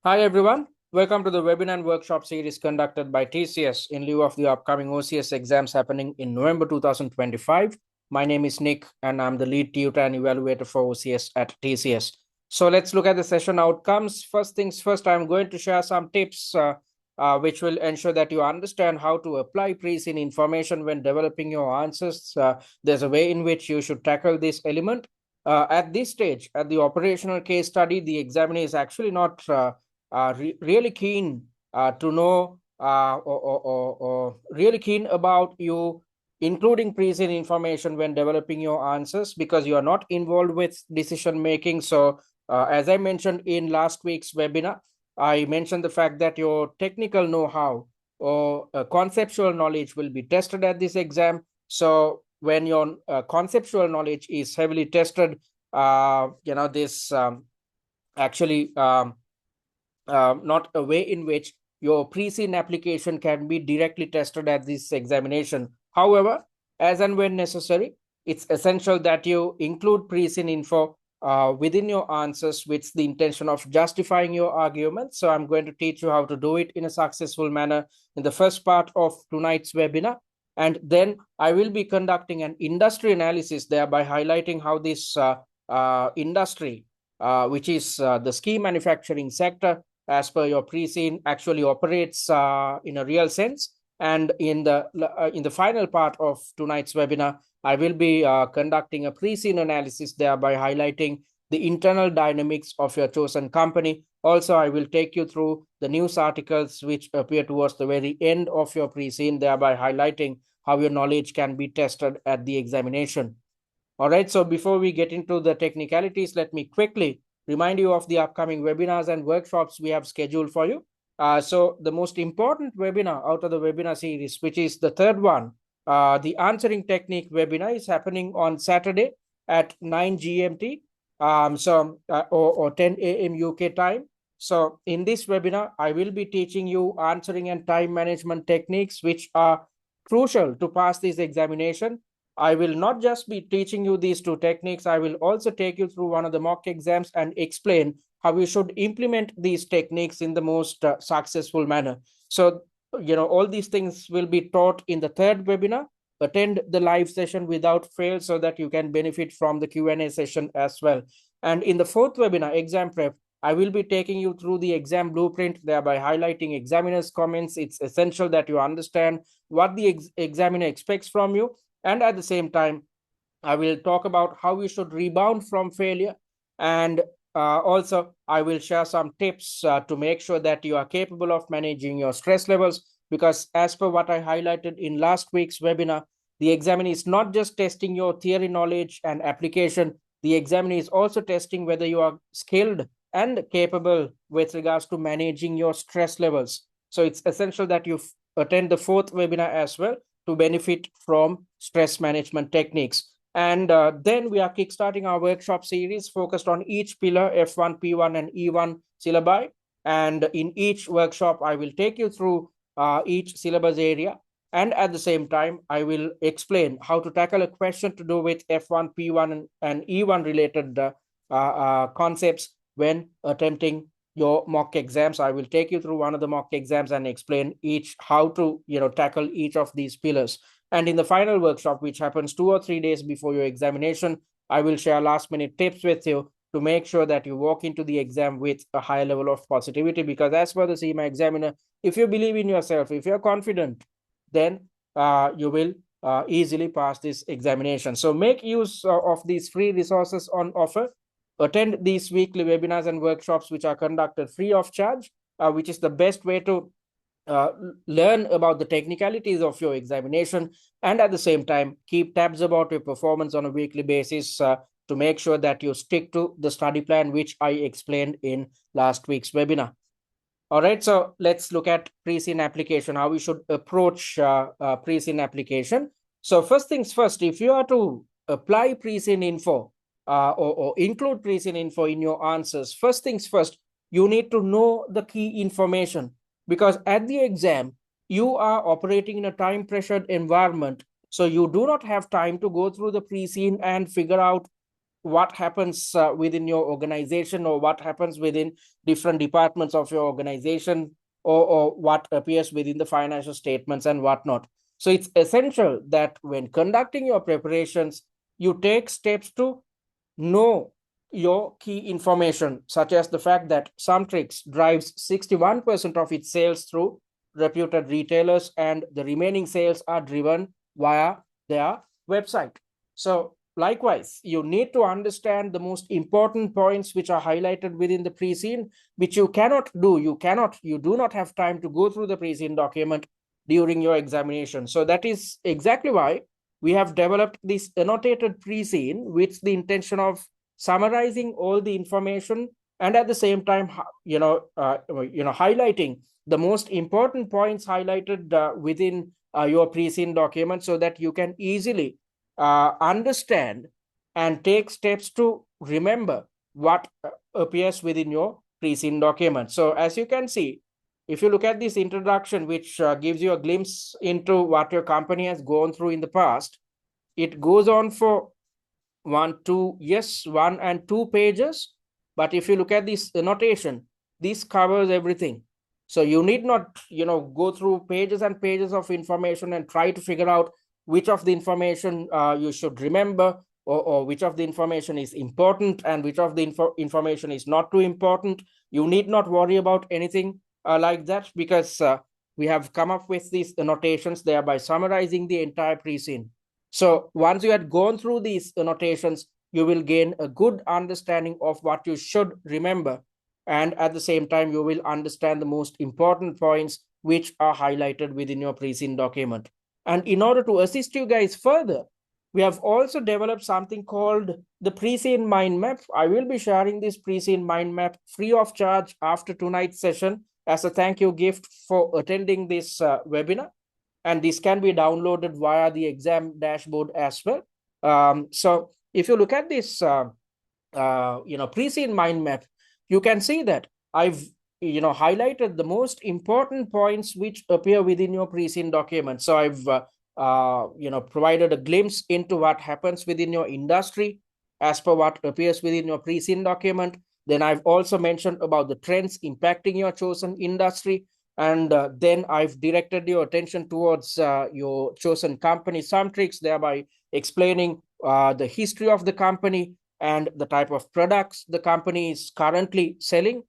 Hi everyone, welcome to the webinar and workshop series conducted by TCS in lieu of the upcoming OCS exams happening in November 2025. My name is Nick and I'm the lead tutor and evaluator for OCS at TCS. So let's look at the session outcomes. First things first, I'm going to share some tips which will ensure that you understand how to apply pre-seen information when developing your answers. There's a way in which you should tackle this element. At this stage, at the operational case study, the examiner is actually not really keen to know or really keen about you including pre-seen information when developing your answers because you are not involved with decision making. So as I mentioned in last week's webinar, I mentioned the fact that your technical know-how or conceptual knowledge will be tested at this exam. So when your conceptual knowledge is heavily tested, this actually not a way in which your pre-seen application can be directly tested at this examination. However, as and when necessary, it's essential that you include pre-seen info within your answers with the intention of justifying your argument. So I'm going to teach you how to do it in a successful manner in the first part of tonight's webinar. And then I will be conducting an industry analysis, thereby highlighting how this industry, which is the ski manufacturing sector, as per your pre-seen, actually operates in a real sense. And in the final part of tonight's webinar, I will be conducting a pre-seen analysis, thereby highlighting the internal dynamics of your chosen company. Also, I will take you through the news articles which appear towards the very end of your pre-seen, thereby highlighting how your knowledge can be tested at the examination. All right, so before we get into the technicalities, let me quickly remind you of the upcoming webinars and workshops we have scheduled for you. So the most important webinar out of the webinar series, which is the third one, the answering technique webinar, is happening on Saturday at 9 GMT, or 10 a.m. UK time. So in this webinar, I will be teaching you answering and time management techniques, which are crucial to pass this examination. I will not just be teaching you these two techniques. I will also take you through one of the mock exams and explain how you should implement these techniques in the most successful manner. So, all these things will be taught in the third webinar. Attend the live session without fail so that you can benefit from the Q&A session as well. And in the fourth webinar, exam prep, I will be taking you through the exam blueprint, thereby highlighting examiner's comments. It's essential that you understand what the examiner expects from you. And at the same time, I will talk about how you should rebound from failure. And also, I will share some tips to make sure that you are capable of managing your stress levels. Because as per what I highlighted in last week's webinar, the examiner is not just testing your theory knowledge and application. The examiner is also testing whether you are skilled and capable with regards to managing your stress levels. So it's essential that you attend the fourth webinar as well to benefit from stress management techniques. And then we are kickstarting our workshop series focused on each pillar, F1, P1, and E1 syllabi. And in each workshop, I will take you through each syllabus area. And at the same time, I will explain how to tackle a question to do with F1, P1, and E1 related concepts when attempting your mock exams. I will take you through one of the mock exams and explain how to tackle each of these pillars. And in the final workshop, which happens 2 or 3 days before your examination, I will share last minute tips with you to make sure that you walk into the exam with a high level of positivity. Because as per the CIMA examiner, if you believe in yourself, if you're confident, then you will easily pass this examination. So make use of these free resources on offer. Attend these weekly webinars and workshops which are conducted free of charge, which is the best way to learn about the technicalities of your examination, and at the same time keep tabs about your performance on a weekly basis to make sure that you stick to the study plan which I explained in last week's webinar. All right, so let's look at pre-seen application, how we should approach pre-seen application. So first things first, if you are to apply pre-seen info or include pre-seen info in your answers, first things first, you need to know the key information, because at the exam, you are operating in a time-pressured environment. So you do not have time to go through the pre-seen and figure out what happens within your organization, or what happens within different departments of your organization, or what appears within the financial statements and whatnot. So it's essential that when conducting your preparations, you take steps to know your key information, such as the fact that SumTrix drives 61% of its sales through reputed retailers, and the remaining sales are driven via their website. So likewise, you need to understand the most important points which are highlighted within the Preseen, which you cannot do. You do not have time to go through the Preseen document during your examination. So that is exactly why we have developed this annotated Preseen with the intention of summarizing all the information, and at the same time, highlighting the most important points highlighted within your Preseen document, so that you can easily understand and take steps to remember what appears within your Preseen document. So as you can see, if you look at this introduction, which gives you a glimpse into what your company has gone through in the past, it goes on for 1 and 2 pages. But if you look at this annotation, this covers everything. So you need not, go through pages and pages of information and try to figure out which of the information you should remember, or which of the information is important and which of the information is not too important. You need not worry about anything like that, because we have come up with these annotations, thereby summarizing the entire Preseen. So once you had gone through these annotations, you will gain a good understanding of what you should remember. And at the same time, you will understand the most important points which are highlighted within your Preseen document. And in order to assist you guys further, we have also developed something called the Preseen mind map. I will be sharing this Preseen mind map free of charge after tonight's session as a thank you gift for attending this webinar. And this can be downloaded via the exam dashboard as well. So if you look at this, Preseen mind map, you can see that I've highlighted the most important points which appear within your Preseen document. So I've provided a glimpse into what happens within your industry as per what appears within your Preseen document. Then I've also mentioned about the trends impacting your chosen industry. And then I've directed your attention towards your chosen company, SumTrix, thereby explaining the history of the company and the type of products the company is currently selling.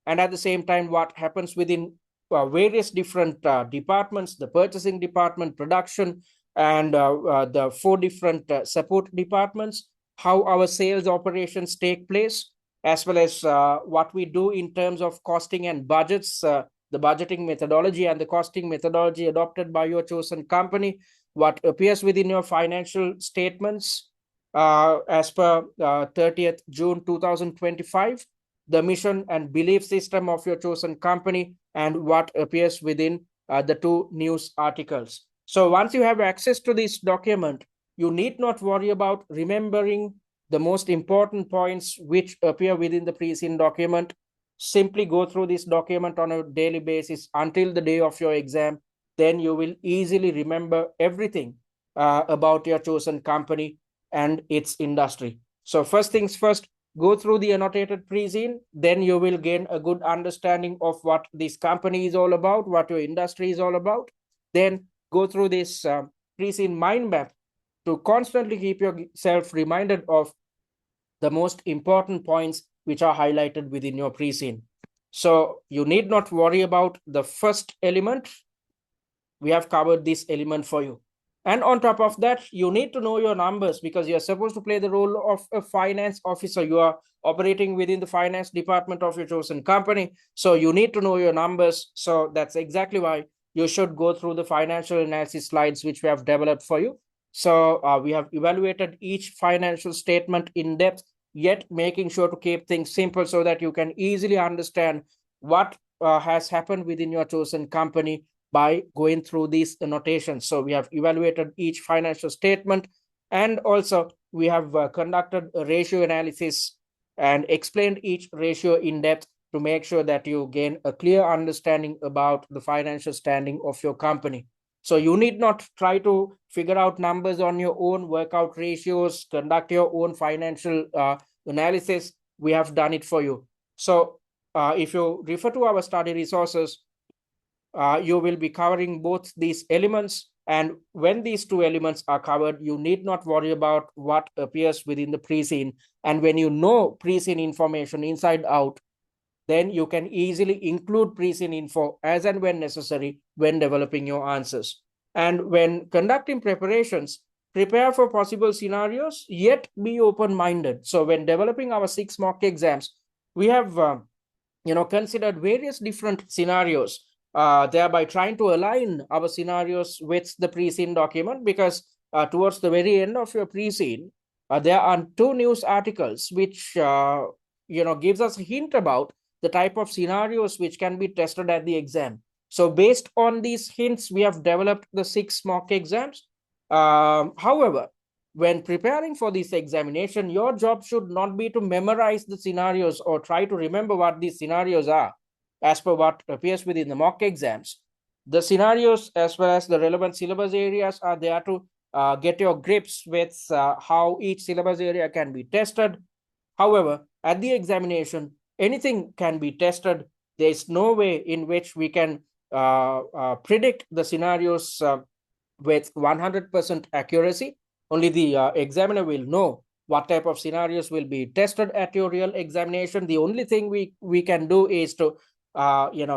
And at the same time, what happens within various different departments, the purchasing department, production, and the 4 different support departments, how our sales operations take place, as well as what we do in terms of costing and budgets, the budgeting methodology and the costing methodology adopted by your chosen company, what appears within your financial statements as per 30th June 2025, the mission and belief system of your chosen company, and what appears within the 2 news articles. So once you have access to this document, you need not worry about remembering the most important points which appear within the Preseen document. Simply go through this document on a daily basis until the day of your exam. Then you will easily remember everything about your chosen company and its industry. So first things first, go through the annotated Preseen. Then you will gain a good understanding of what this company is all about, what your industry is all about. Then go through this Preseen mind map to constantly keep yourself reminded of the most important points which are highlighted within your Preseen. So you need not worry about the first element. We have covered this element for you. And on top of that, you need to know your numbers, because you're supposed to play the role of a finance officer. You are operating within the finance department of your chosen company. So you need to know your numbers. So that's exactly why you should go through the financial analysis slides which we have developed for you. So we have evaluated each financial statement in depth, yet making sure to keep things simple so that you can easily understand what has happened within your chosen company by going through these annotations. So we have evaluated each financial statement, and also we have conducted a ratio analysis and explained each ratio in depth to make sure that you gain a clear understanding about the financial standing of your company. So you need not try to figure out numbers on your own, work out ratios, conduct your own financial analysis. We have done it for you. So if you refer to our study resources, you will be covering both these elements. And when these two elements are covered, you need not worry about what appears within the pre-scene. And when you know pre-scene information inside out, then you can easily include pre-scene info as and when necessary when developing your answers. And when conducting preparations, prepare for possible scenarios, yet be open-minded. So when developing our 6 mock exams, we have considered various different scenarios, thereby trying to align our scenarios with the pre-scene document, because towards the very end of your pre-scene, there are 2 news articles which gives us a hint about the type of scenarios which can be tested at the exam. So based on these hints, we have developed the 6 mock exams. However, when preparing for this examination, your job should not be to memorize the scenarios or try to remember what these scenarios are as per what appears within the mock exams. The scenarios as well as the relevant syllabus areas are there to get your grips with how each syllabus area can be tested. However, at the examination, anything can be tested. There is no way in which we can predict the scenarios with 100% accuracy. Only the examiner will know what type of scenarios will be tested at your real examination. The only thing we can do is to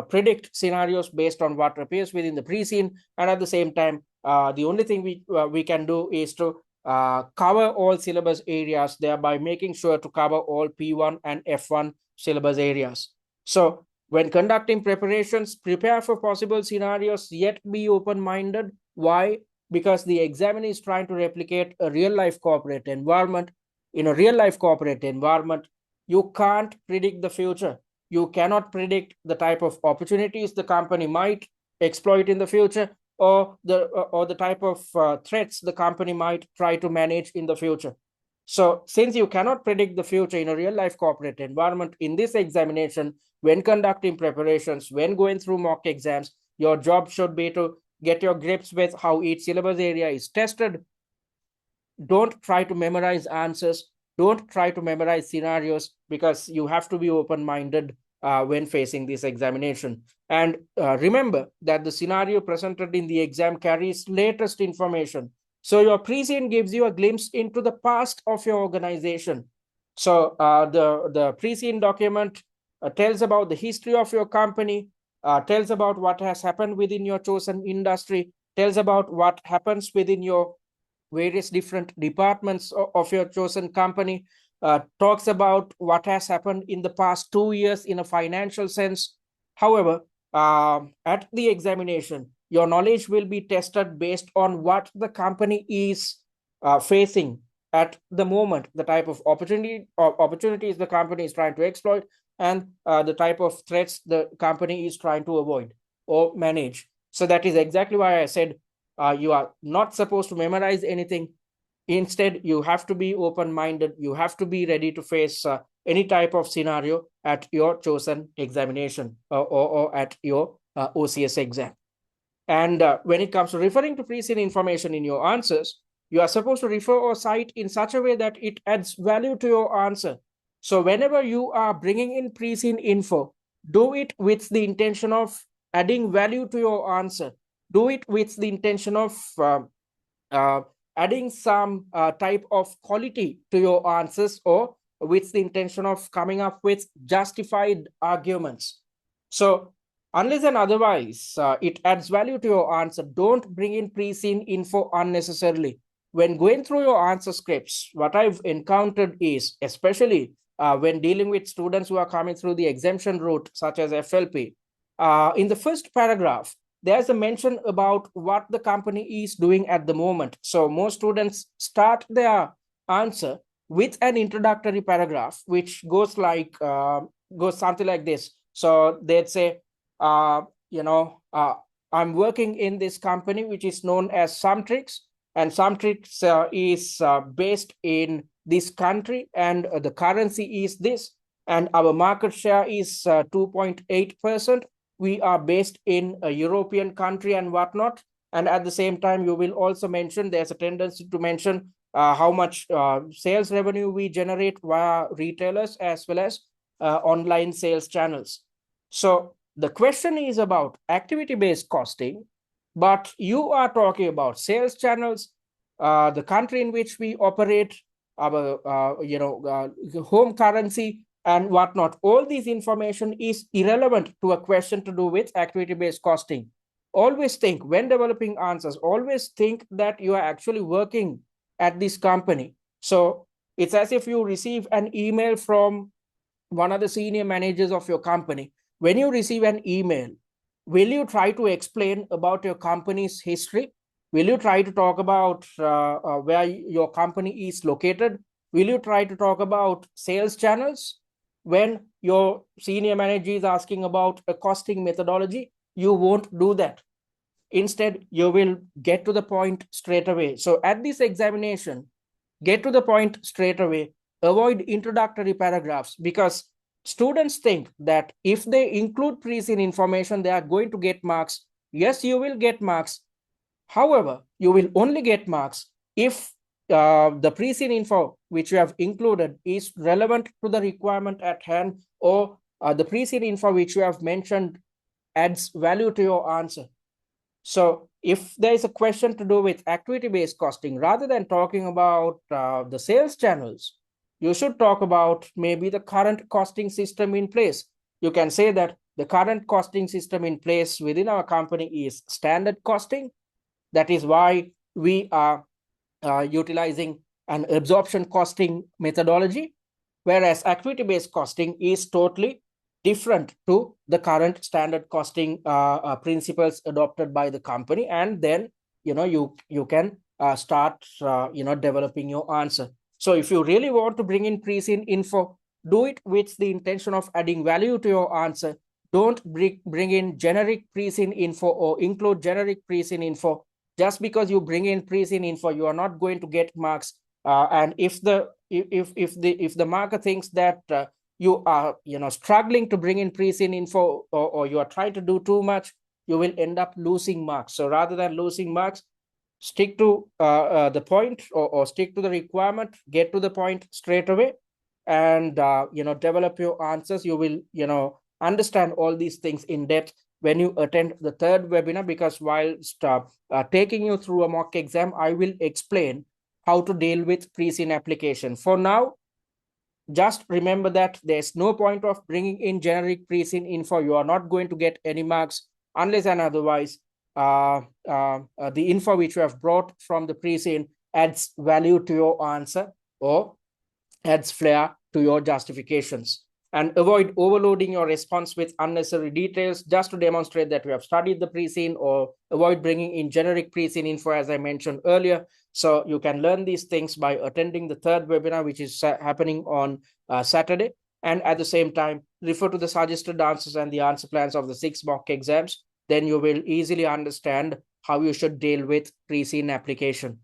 predict scenarios based on what appears within the pre-scene, and at the same time, the only thing we can do is to cover all syllabus areas, thereby making sure to cover all P1 and F1 syllabus areas. So when conducting preparations, prepare for possible scenarios, yet be open-minded. Why? Because the examiner is trying to replicate a real-life corporate environment. In a real-life corporate environment, you can't predict the future. You cannot predict the type of opportunities the company might exploit in the future, or the type of threats the company might try to manage in the future. So since you cannot predict the future in a real-life corporate environment, in this examination, when conducting preparations, when going through mock exams, your job should be to get your grips with how each syllabus area is tested. Don't try to memorize answers. Don't try to memorize scenarios, because you have to be open-minded when facing this examination. And remember that the scenario presented in the exam carries latest information. So your pre-scene gives you a glimpse into the past of your organization. So the pre-scene document tells about the history of your company, tells about what has happened within your chosen industry, tells about what happens within your various different departments of your chosen company, talks about what has happened in the past 2 years in a financial sense. However, at the examination, your knowledge will be tested based on what the company is facing at the moment, the type of opportunities the company is trying to exploit, and the type of threats the company is trying to avoid or manage. So that is exactly why I said you are not supposed to memorize anything. Instead, you have to be open-minded. You have to be ready to face any type of scenario at your chosen examination or at your OCS exam. And when it comes to referring to pre-scene information in your answers, you are supposed to refer or cite in such a way that it adds value to your answer. So whenever you are bringing in pre-scene info, do it with the intention of adding value to your answer. Do it with the intention of adding some type of quality to your answers, or with the intention of coming up with justified arguments. So unless and otherwise it adds value to your answer, don't bring in pre-scene info unnecessarily. When going through your answer scripts, what I've encountered is, especially when dealing with students who are coming through the exemption route, such as FLP, in the first paragraph, there's a mention about what the company is doing at the moment. So most students start their answer with an introductory paragraph, which goes something like this. So they'd say, I'm working in this company, which is known as SumTrix, and SumTrix is based in this country, and the currency is this, and our market share is 2.8%. We are based in a European country and whatnot. And at the same time, you will also mention, there's a tendency to mention how much sales revenue we generate via retailers as well as online sales channels. So the question is about activity-based costing, but you are talking about sales channels, the country in which we operate, our home currency and whatnot. All this information is irrelevant to a question to do with activity-based costing. Always think, when developing answers, always think that you are actually working at this company. So it's as if you receive an email from one of the senior managers of your company. When you receive an email, will you try to explain about your company's history? Will you try to talk about where your company is located? Will you try to talk about sales channels? When your senior manager is asking about a costing methodology, you won't do that. Instead, you will get to the point straight away. So at this examination, get to the point straight away. Avoid introductory paragraphs, because students think that if they include Preseen information, they are going to get marks. Yes, you will get marks. However, you will only get marks if the Preseen info which you have included is relevant to the requirement at hand, or the Preseen info which you have mentioned adds value to your answer. So if there is a question to do with activity-based costing, rather than talking about the sales channels, you should talk about maybe the current costing system in place. You can say that the current costing system in place within our company is standard costing. That is why we are utilizing an absorption costing methodology, whereas activity-based costing is totally different to the current standard costing principles adopted by the company. And then you can start developing your answer. So if you really want to bring in Preseen info, do it with the intention of adding value to your answer. Don't bring in generic Preseen info or include generic Preseen info. Just because you bring in Preseen info, you are not going to get marks. And if the marker thinks that you are struggling to bring in Preseen info, or you are trying to do too much, you will end up losing marks. So rather than losing marks, stick to the point, or stick to the requirement, get to the point straight away, and develop your answers. You will understand all these things in depth when you attend the third webinar, because while taking you through a mock exam, I will explain how to deal with Preseen application. For now, just remember that there's no point of bringing in generic Preseen info. You are not going to get any marks unless and otherwise the info which you have brought from the Preseen adds value to your answer or adds flair to your justifications. And avoid overloading your response with unnecessary details just to demonstrate that you have studied the Preseen, or avoid bringing in generic Preseen info, as I mentioned earlier. So you can learn these things by attending the third webinar, which is happening on Saturday. And at the same time, refer to the suggested answers and the answer plans of the 6 mock exams. Then you will easily understand how you should deal with Preseen application.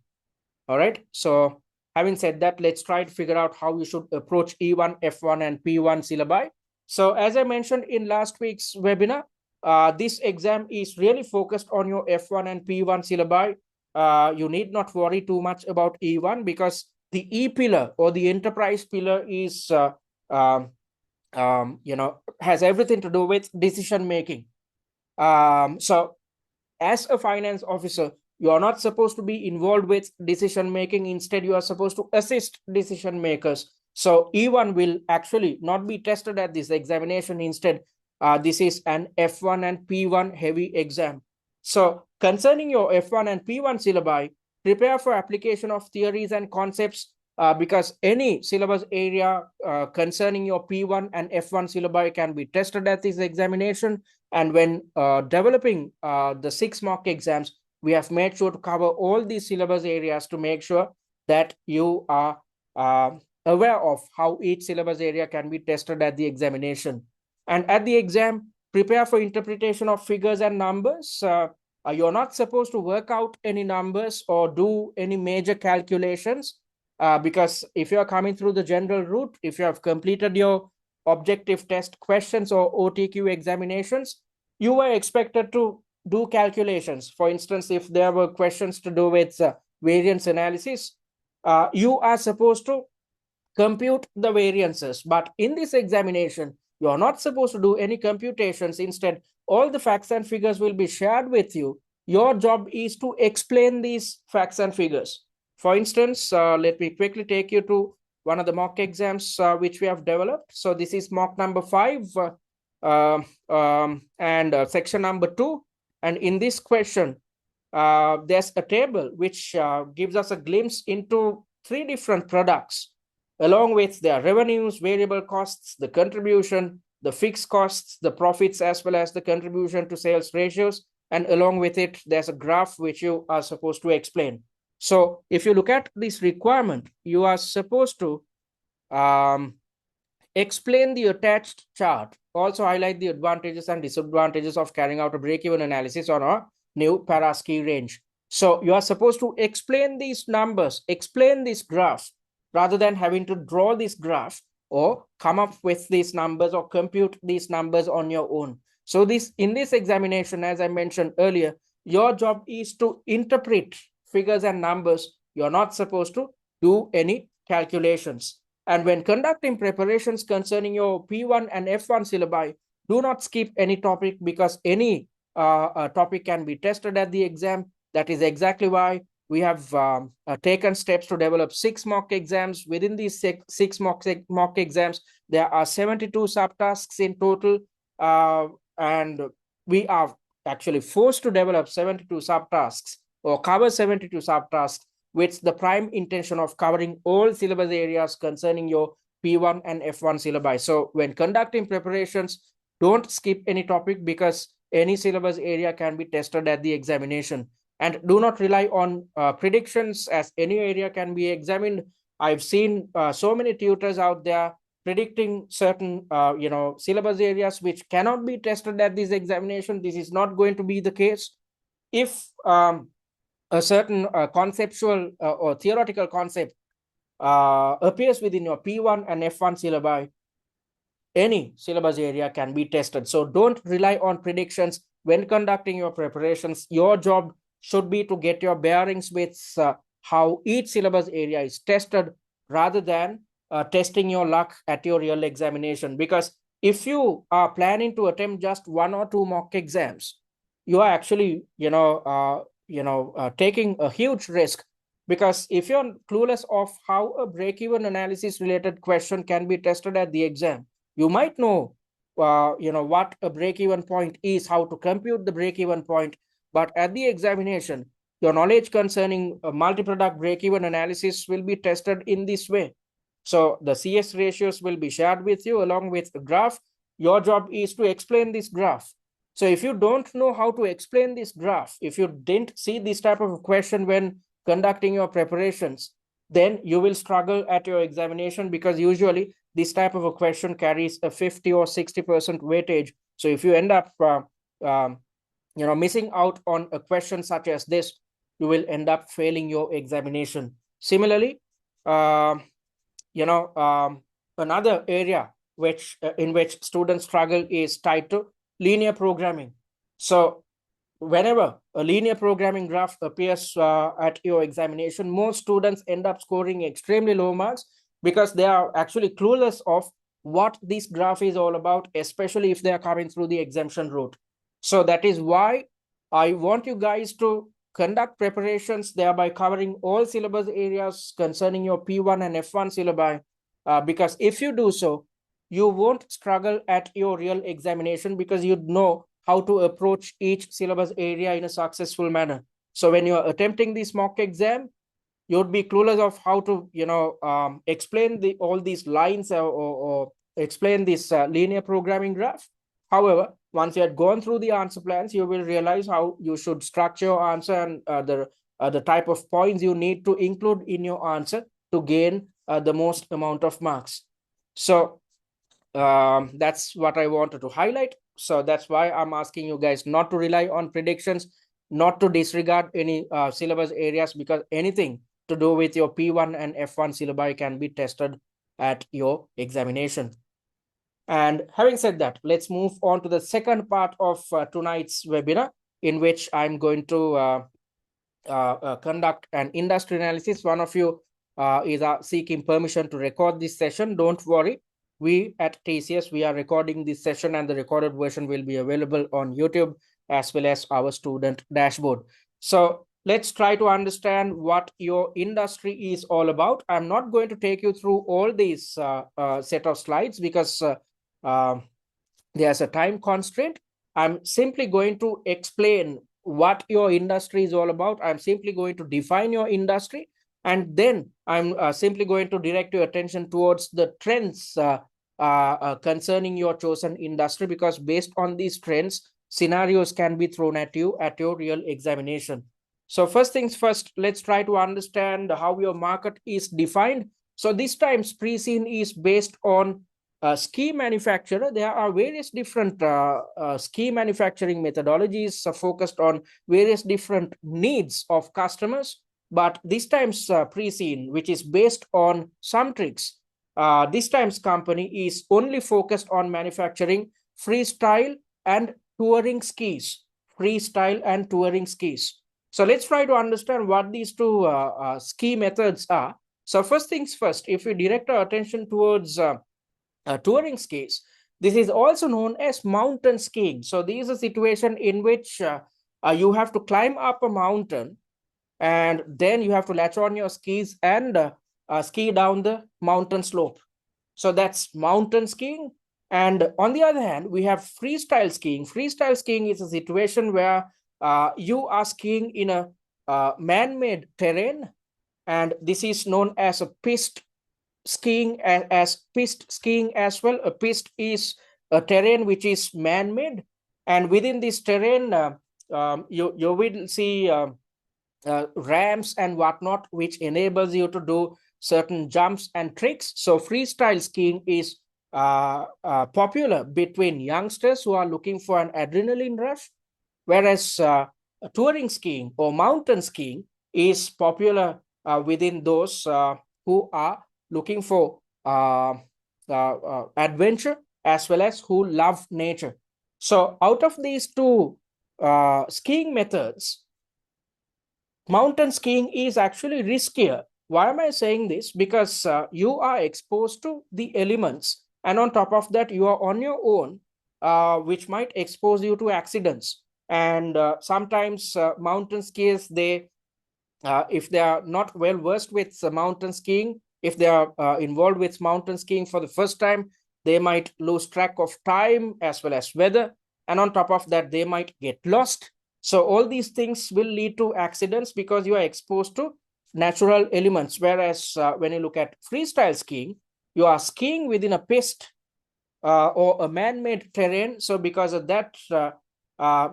All right. So having said that, let's try to figure out how you should approach E1, F1, and P1 syllabi. So as I mentioned in last week's webinar, this exam is really focused on your F1 and P1 syllabi. You need not worry too much about E1, because the E pillar or the enterprise pillar is, has everything to do with decision making. So as a finance officer, you are not supposed to be involved with decision making. Instead, you are supposed to assist decision makers. So E1 will actually not be tested at this examination. Instead, this is an F1 and P1 heavy exam. So concerning your F1 and P1 syllabi, prepare for application of theories and concepts, because any syllabus area concerning your P1 and F1 syllabi can be tested at this examination. And when developing the 6 mock exams, we have made sure to cover all these syllabus areas to make sure that you are aware of how each syllabus area can be tested at the examination. And at the exam, prepare for interpretation of figures and numbers. You're not supposed to work out any numbers or do any major calculations, because if you're coming through the general route, if you have completed your objective test questions or OTQ examinations, you were expected to do calculations. For instance, if there were questions to do with variance analysis, you are supposed to compute the variances. But in this examination, you are not supposed to do any computations. Instead, all the facts and figures will be shared with you. Your job is to explain these facts and figures. For instance, let me quickly take you to one of the mock exams which we have developed. So this is mock number 5 and section number 2. And in this question, there's a table which gives us a glimpse into 3 different products, along with their revenues, variable costs, the contribution, the fixed costs, the profits, as well as the contribution to sales ratios. And along with it, there's a graph which you are supposed to explain. So if you look at this requirement, you are supposed to explain the attached chart, also highlight the advantages and disadvantages of carrying out a break-even analysis on a new Paraski range. So you are supposed to explain these numbers, explain this graph, rather than having to draw this graph or come up with these numbers or compute these numbers on your own. So in this examination, as I mentioned earlier, your job is to interpret figures and numbers. You're not supposed to do any calculations. And when conducting preparations concerning your P1 and F1 syllabi, do not skip any topic, because any topic can be tested at the exam. That is exactly why we have taken steps to develop 6 mock exams. Within these 6 mock exams, there are 72 subtasks in total, and we are actually forced to develop 72 subtasks or cover 72 subtasks with the prime intention of covering all syllabus areas concerning your P1 and F1 syllabi. So when conducting preparations, don't skip any topic, because any syllabus area can be tested at the examination. And do not rely on predictions, as any area can be examined. I've seen so many tutors out there predicting certain syllabus areas which cannot be tested at this examination. This is not going to be the case. If a certain conceptual or theoretical concept appears within your P1 and F1 syllabi, any syllabus area can be tested. So don't rely on predictions when conducting your preparations. Your job should be to get your bearings with how each syllabus area is tested, rather than testing your luck at your real examination. Because if you are planning to attempt just 1 or 2 mock exams, you are actually taking a huge risk. Because if you're clueless of how a break-even analysis related question can be tested at the exam, you might know what a break-even point is, how to compute the break-even point, but at the examination, your knowledge concerning a multi-product break-even analysis will be tested in this way. So the CS ratios will be shared with you along with the graph. Your job is to explain this graph. So if you don't know how to explain this graph, if you didn't see this type of question when conducting your preparations, then you will struggle at your examination, because usually this type of a question carries a 50 or 60% weightage. So if you end up missing out on a question such as this, you will end up failing your examination. Similarly, another area in which students struggle is tied to linear programming. So whenever a linear programming graph appears at your examination, most students end up scoring extremely low marks, because they are actually clueless of what this graph is all about, especially if they are coming through the exemption route. So that is why I want you guys to conduct preparations, thereby covering all syllabus areas concerning your P1 and F1 syllabi, because if you do so, you won't struggle at your real examination, because you know how to approach each syllabus area in a successful manner. So when you are attempting this mock exam, you'd be clueless of how to explain all these lines or explain this linear programming graph. However, once you had gone through the answer plans, you will realize how you should structure your answer and the type of points you need to include in your answer to gain the most amount of marks. So that's what I wanted to highlight. So that's why I'm asking you guys not to rely on predictions, not to disregard any syllabus areas, because anything to do with your P1 and F1 syllabi can be tested at your examination. And having said that, let's move on to the second part of tonight's webinar. in which I'm going to conduct an industry analysis. One of you is seeking permission to record this session. Don't worry. We at TCS, we are recording this session, and the recorded version will be available on YouTube as well as our student dashboard. So let's try to understand what your industry is all about. I'm not going to take you through all these set of slides because there's a time constraint. I'm simply going to explain what your industry is all about. I'm simply going to define your industry, and then I'm simply going to direct your attention towards the trends concerning your chosen industry, because based on these trends, scenarios can be thrown at you at your real examination. So first things first, let's try to understand how your market is defined. So this time, Preseen is based on ski manufacturer. There are various different ski manufacturing methodologies focused on various different needs of customers. But this time's Preseen, which is based on SumTrix, this time's company is only focused on manufacturing freestyle and touring skis. Freestyle and touring skis. So let's try to understand what these two ski methods are. So first things first, if we direct our attention towards touring skis, this is also known as mountain skiing. So this is a situation in which you have to climb up a mountain, and then you have to latch on your skis and ski down the mountain slope. So that's mountain skiing. And on the other hand, we have freestyle skiing. Freestyle skiing is a situation where you are skiing in a man-made terrain, and this is known as a piste skiing, as piste skiing as well. A piste is a terrain which is man-made, and within this terrain, you will see ramps and whatnot, which enables you to do certain jumps and tricks. So freestyle skiing is popular between youngsters who are looking for an adrenaline rush, whereas touring skiing or mountain skiing is popular within those who are looking for adventure as well as who love nature. So out of these two skiing methods, mountain skiing is actually riskier. Why am I saying this? Because you are exposed to the elements, and on top of that, you are on your own, which might expose you to accidents. And sometimes mountain skiers, they if they are not well versed with mountain skiing, if they are involved with mountain skiing for the first time, they might lose track of time as well as weather. And on top of that, they might get lost. So all these things will lead to accidents because you are exposed to natural elements. Whereas when you look at freestyle skiing, you are skiing within a piste or a man-made terrain. So because of that,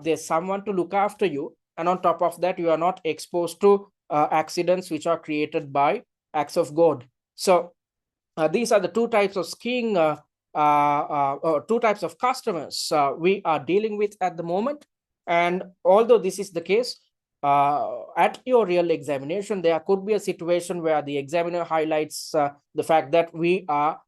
there's someone to look after you. And on top of that, you are not exposed to accidents which are created by acts of God. So these are the two types of skiing, two types of customers we are dealing with at the moment. And although this is the case, at your real examination, there could be a situation where the examiner highlights the fact that we are,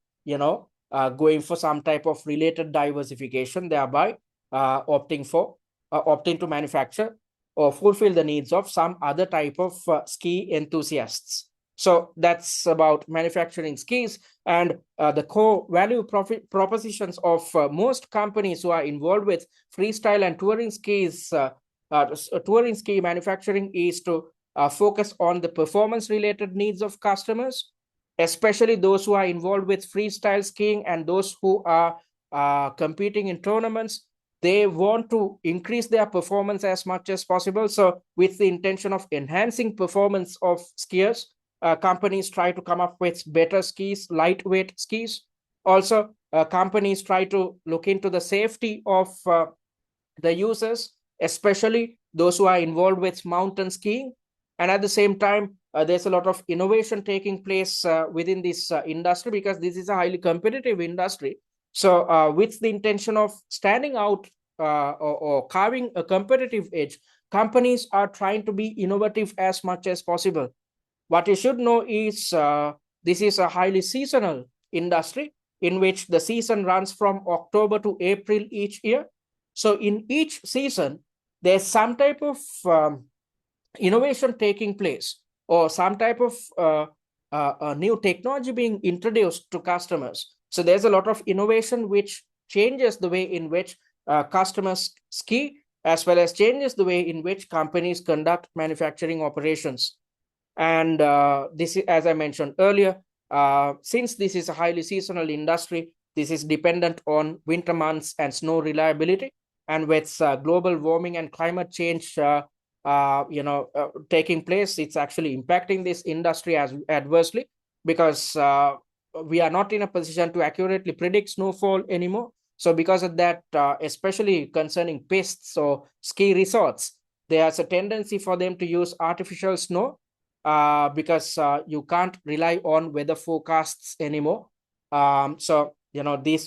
going for some type of related diversification, thereby opting to manufacture or fulfill the needs of some other type of ski enthusiasts. So that's about manufacturing skis, and the core value propositions of most companies who are involved with freestyle and touring skis, touring ski manufacturing, is to focus on the performance-related needs of customers, especially those who are involved with freestyle skiing and those who are competing in tournaments. They want to increase their performance as much as possible. So with the intention of enhancing performance of skiers, companies try to come up with better skis, lightweight skis. Also, companies try to look into the safety of the users, especially those who are involved with mountain skiing. And at the same time, there's a lot of innovation taking place within this industry, because this is a highly competitive industry. So with the intention of standing out or carving a competitive edge, companies are trying to be innovative as much as possible. What you should know is this is a highly seasonal industry in which the season runs from October to April each year. So in each season, there's some type of innovation taking place, or some type of new technology being introduced to customers. So there's a lot of innovation which changes the way in which customers ski, as well as changes the way in which companies conduct manufacturing operations. And this is, as I mentioned earlier, since this is a highly seasonal industry, this is dependent on winter months and snow reliability. And with global warming and climate change taking place, it's actually impacting this industry as adversely, because we are not in a position to accurately predict snowfall anymore. So because of that, especially concerning pests or ski resorts, there's a tendency for them to use artificial snow, because you can't rely on weather forecasts anymore. So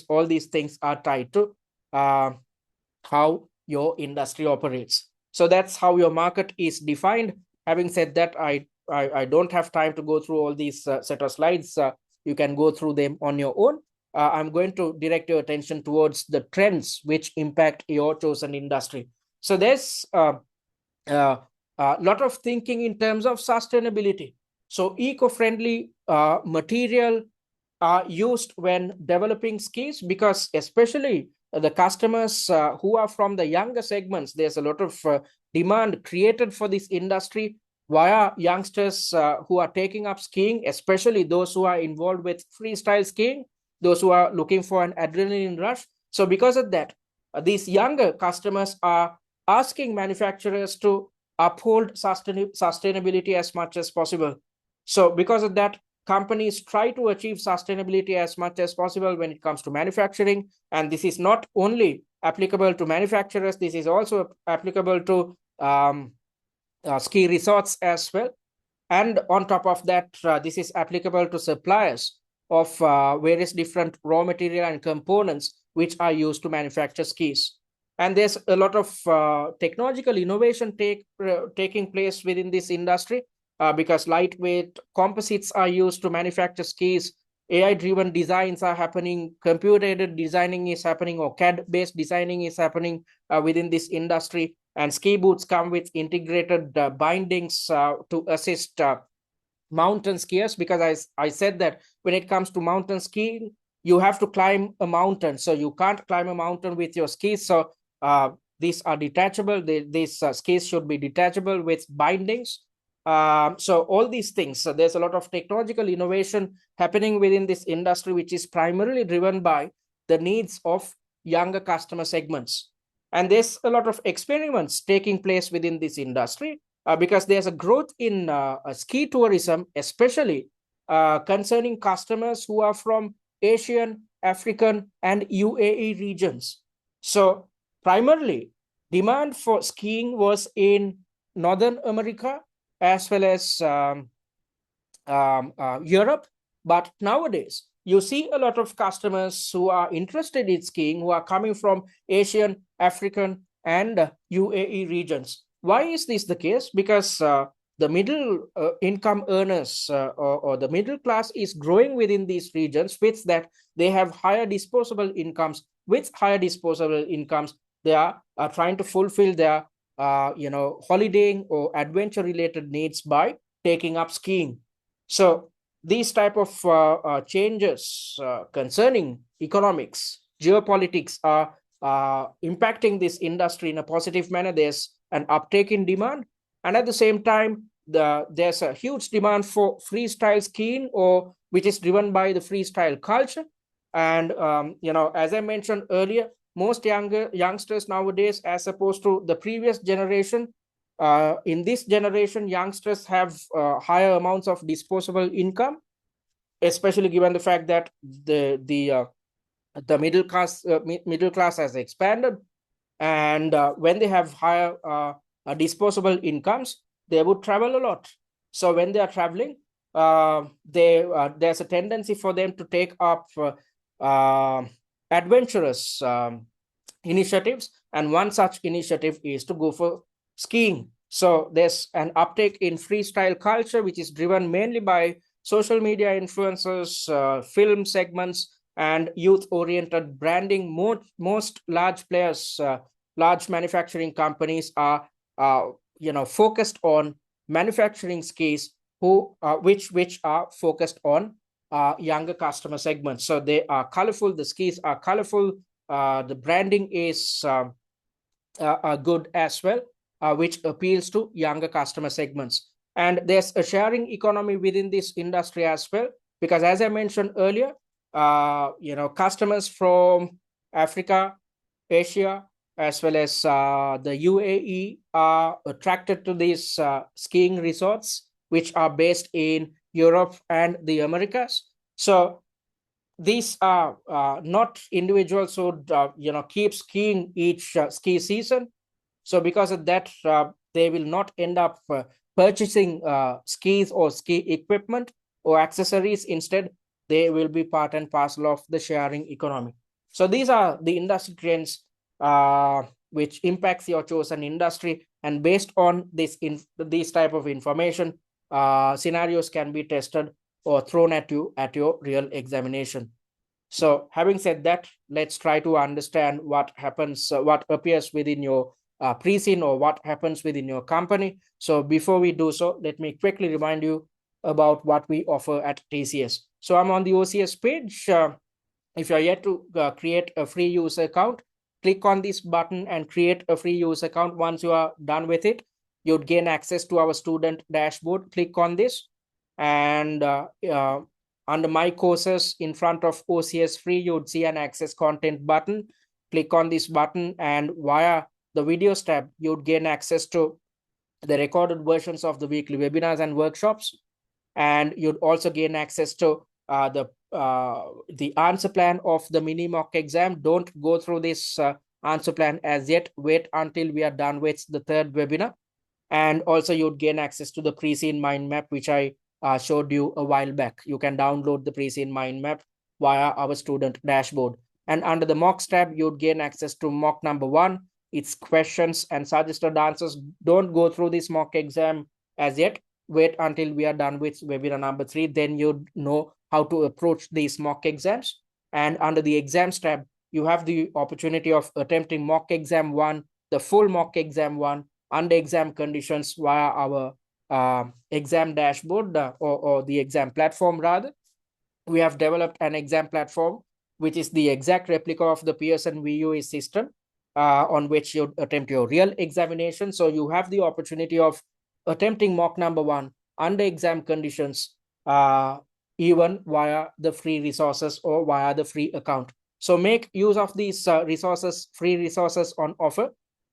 all these things are tied to how your industry operates. So that's how your market is defined. Having said that, I don't have time to go through all these set of slides. You can go through them on your own. I'm going to direct your attention towards the trends which impact your chosen industry. So there's a lot of thinking in terms of sustainability. So eco-friendly material are used when developing skis, because especially the customers who are from the younger segments, there's a lot of demand created for this industry via youngsters who are taking up skiing, especially those who are involved with freestyle skiing, those who are looking for an adrenaline rush. So because of that, these younger customers are asking manufacturers to uphold sustainability as much as possible. So because of that, companies try to achieve sustainability as much as possible when it comes to manufacturing. And this is not only applicable to manufacturers, this is also applicable to ski resorts as well. And on top of that, this is applicable to suppliers of various different raw material and components which are used to manufacture skis. And there's a lot of technological innovation taking place within this industry, because lightweight composites are used to manufacture skis. AI-driven designs are happening, computer-aided designing is happening, or CAD-based designing is happening within this industry. And ski boots come with integrated bindings to assist mountain skiers, because I said that when it comes to mountain skiing, you have to climb a mountain. So you can't climb a mountain with your skis. So these are detachable. These skis should be detachable with bindings. So all these things, so there's a lot of technological innovation happening within this industry, which is primarily driven by the needs of younger customer segments. And there's a lot of experiments taking place within this industry, because there's a growth in ski tourism, especially concerning customers who are from Asian, African, and UAE regions. So primarily, demand for skiing was in Northern America as well as Europe. But nowadays, you see a lot of customers who are interested in skiing who are coming from Asian, African, and UAE regions. Why is this the case? Because the middle income earners or the middle class is growing within these regions, which that they have higher disposable incomes. With higher disposable incomes, they are trying to fulfill their holidaying or adventure related needs by taking up skiing. So these type of changes concerning economics, geopolitics are impacting this industry in a positive manner. There's an uptake in demand, and at the same time, there's a huge demand for freestyle skiing, or which is driven by the freestyle culture. And as I mentioned earlier, most youngsters nowadays, as opposed to the previous generation, in this generation, youngsters have higher amounts of disposable income, especially given the fact that the middle class has expanded, and when they have higher disposable incomes, they would travel a lot. So when they are traveling, there's a tendency for them to take up adventurous initiatives, and one such initiative is to go for skiing. So there's an uptake in freestyle culture, which is driven mainly by social media influencers, film segments, and youth-oriented branding. Most large players large manufacturing companies are focused on manufacturing skills which are focused on younger customer segments. So they are colorful, the skis are colorful, the branding is good as well, which appeals to younger customer segments. And there's a sharing economy within this industry as well, because as I mentioned earlier, customers from Africa, Asia, as well as the UAE are attracted to these skiing resorts, which are based in Europe and the Americas. So these are not individuals who keep skiing each ski season. So because of that, they will not end up purchasing skis or ski equipment or accessories. Instead, they will be part and parcel of the sharing economy. So these are the industry trends which impacts your chosen industry. And based on this type of information, scenarios can be tested or thrown at you at your real examination. So having said that, let's try to understand what happens, what appears within your Preseen or what happens within your company. So before we do so, let me quickly remind you about what we offer at TCS. So I'm on the OCS page. If you're yet to create a free user account, click on this button and create a free user account. Once you are done with it, you'd gain access to our student dashboard. Click on this, and under my courses in front of OCS free, you'd see an access content button. Click on this button, and via the videos tab, you'd gain access to the recorded versions of the weekly webinars and workshops. And you'd also gain access to the answer plan of the mini mock exam. Don't go through this answer plan as yet. Wait until we are done with the third webinar. And also you'd gain access to the Preseen mind map, which I showed you a while back. You can download the Preseen mind map via our student dashboard. And under the mocks tab, you'd gain access to mock number 1. It's questions and suggested answers. Don't go through this mock exam as yet. Wait until we are done with webinar number 3. Then you know how to approach these mock exams. And under the exams tab, you have the opportunity of attempting mock exam 1, the full mock exam 1, under exam conditions via our exam dashboard or the exam platform rather. We have developed an exam platform, which is the exact replica of the Pearson VUE system on which you attempt your real examination. So you have the opportunity of attempting mock number 1 under exam conditions, even via the free resources or via the free account. So make use of these free resources on offer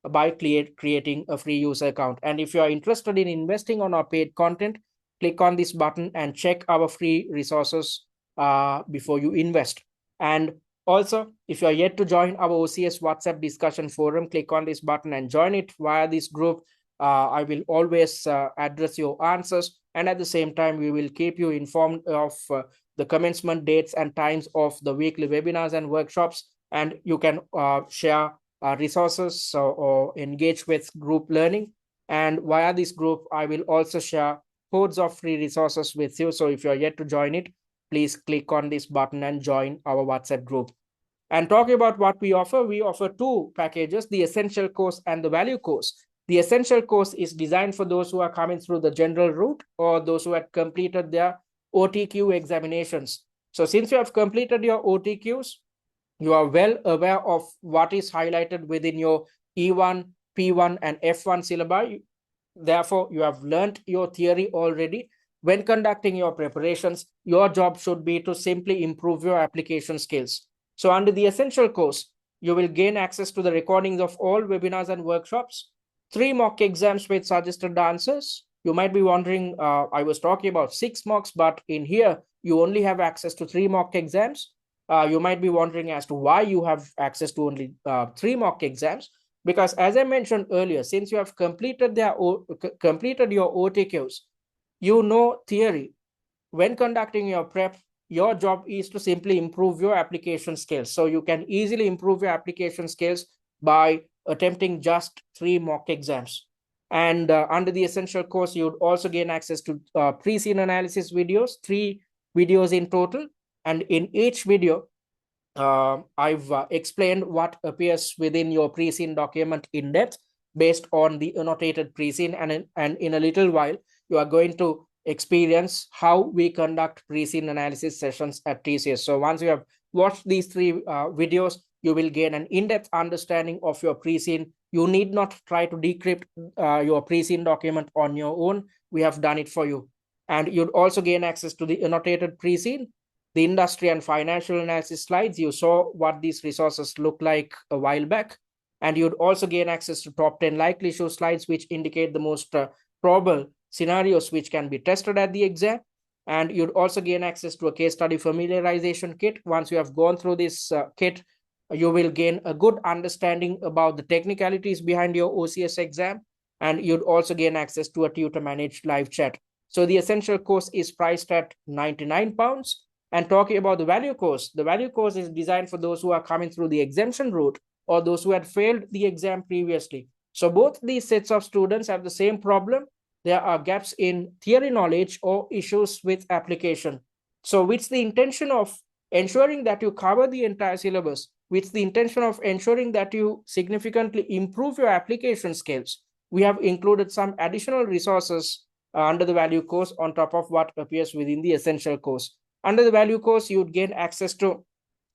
by creating a free user account. And if you are interested in investing on our paid content, click on this button and check our free resources before you invest. And also, if you are yet to join our OCS WhatsApp discussion forum, click on this button and join it via this group. I will always address your answers, and at the same time, we will keep you informed of the commencement dates and times of the weekly webinars and workshops, and you can share resources or engage with group learning. And via this group, I will also share codes of free resources with you. So if you're yet to join it, please click on this button and join our WhatsApp group. And talking about what we offer 2 packages, the essential course and the value course. The essential course is designed for those who are coming through the general route or those who had completed their OTQ examinations. So since you have completed your OTQs, you are well aware of what is highlighted within your E1, P1, and F1 syllabi. Therefore, you have learned your theory already. When conducting your preparations, your job should be to simply improve your application skills. So under the essential course, you will gain access to the recordings of all webinars and workshops, 3 mock exams with suggested answers. You might be wondering, I was talking about 6 mocks, but in here, you only have access to 3 mock exams. You might be wondering as to why you have access to only 3 mock exams. Because as I mentioned earlier, since you have completed your OTQs, you know theory. When conducting your prep, your job is to simply improve your application skills. So you can easily improve your application skills by attempting just 3 mock exams. And under the essential course, you would also gain access to pre-scene analysis videos, 3 videos in total. And in each video, I've explained what appears within your Preseen document in depth based on the annotated Preseen, and in a little while, you are going to experience how we conduct Preseen analysis sessions at TCS. So once you have watched these three videos, you will gain an in-depth understanding of your Preseen. You need not try to decrypt your Preseen document on your own. We have done it for you. And you'd also gain access to the annotated Preseen, the industry and financial analysis slides. You saw what these resources look like a while back. And you'd also gain access to top 10 likely issue slides, which indicate the most probable scenarios which can be tested at the exam. And you'd also gain access to a case study familiarization kit. Once you have gone through this kit, you will gain a good understanding about the technicalities behind your OCS exam. And you'd also gain access to a tutor managed live chat. So the essential course is priced at £99. And talking about the value course is designed for those who are coming through the exemption route or those who had failed the exam previously. So both these sets of students have the same problem. There are gaps in theory knowledge or issues with application. So with the intention of ensuring that you cover the entire syllabus, with the intention of ensuring that you significantly improve your application skills, we have included some additional resources under the value course on top of what appears within the essential course. Under the value course, you would gain access to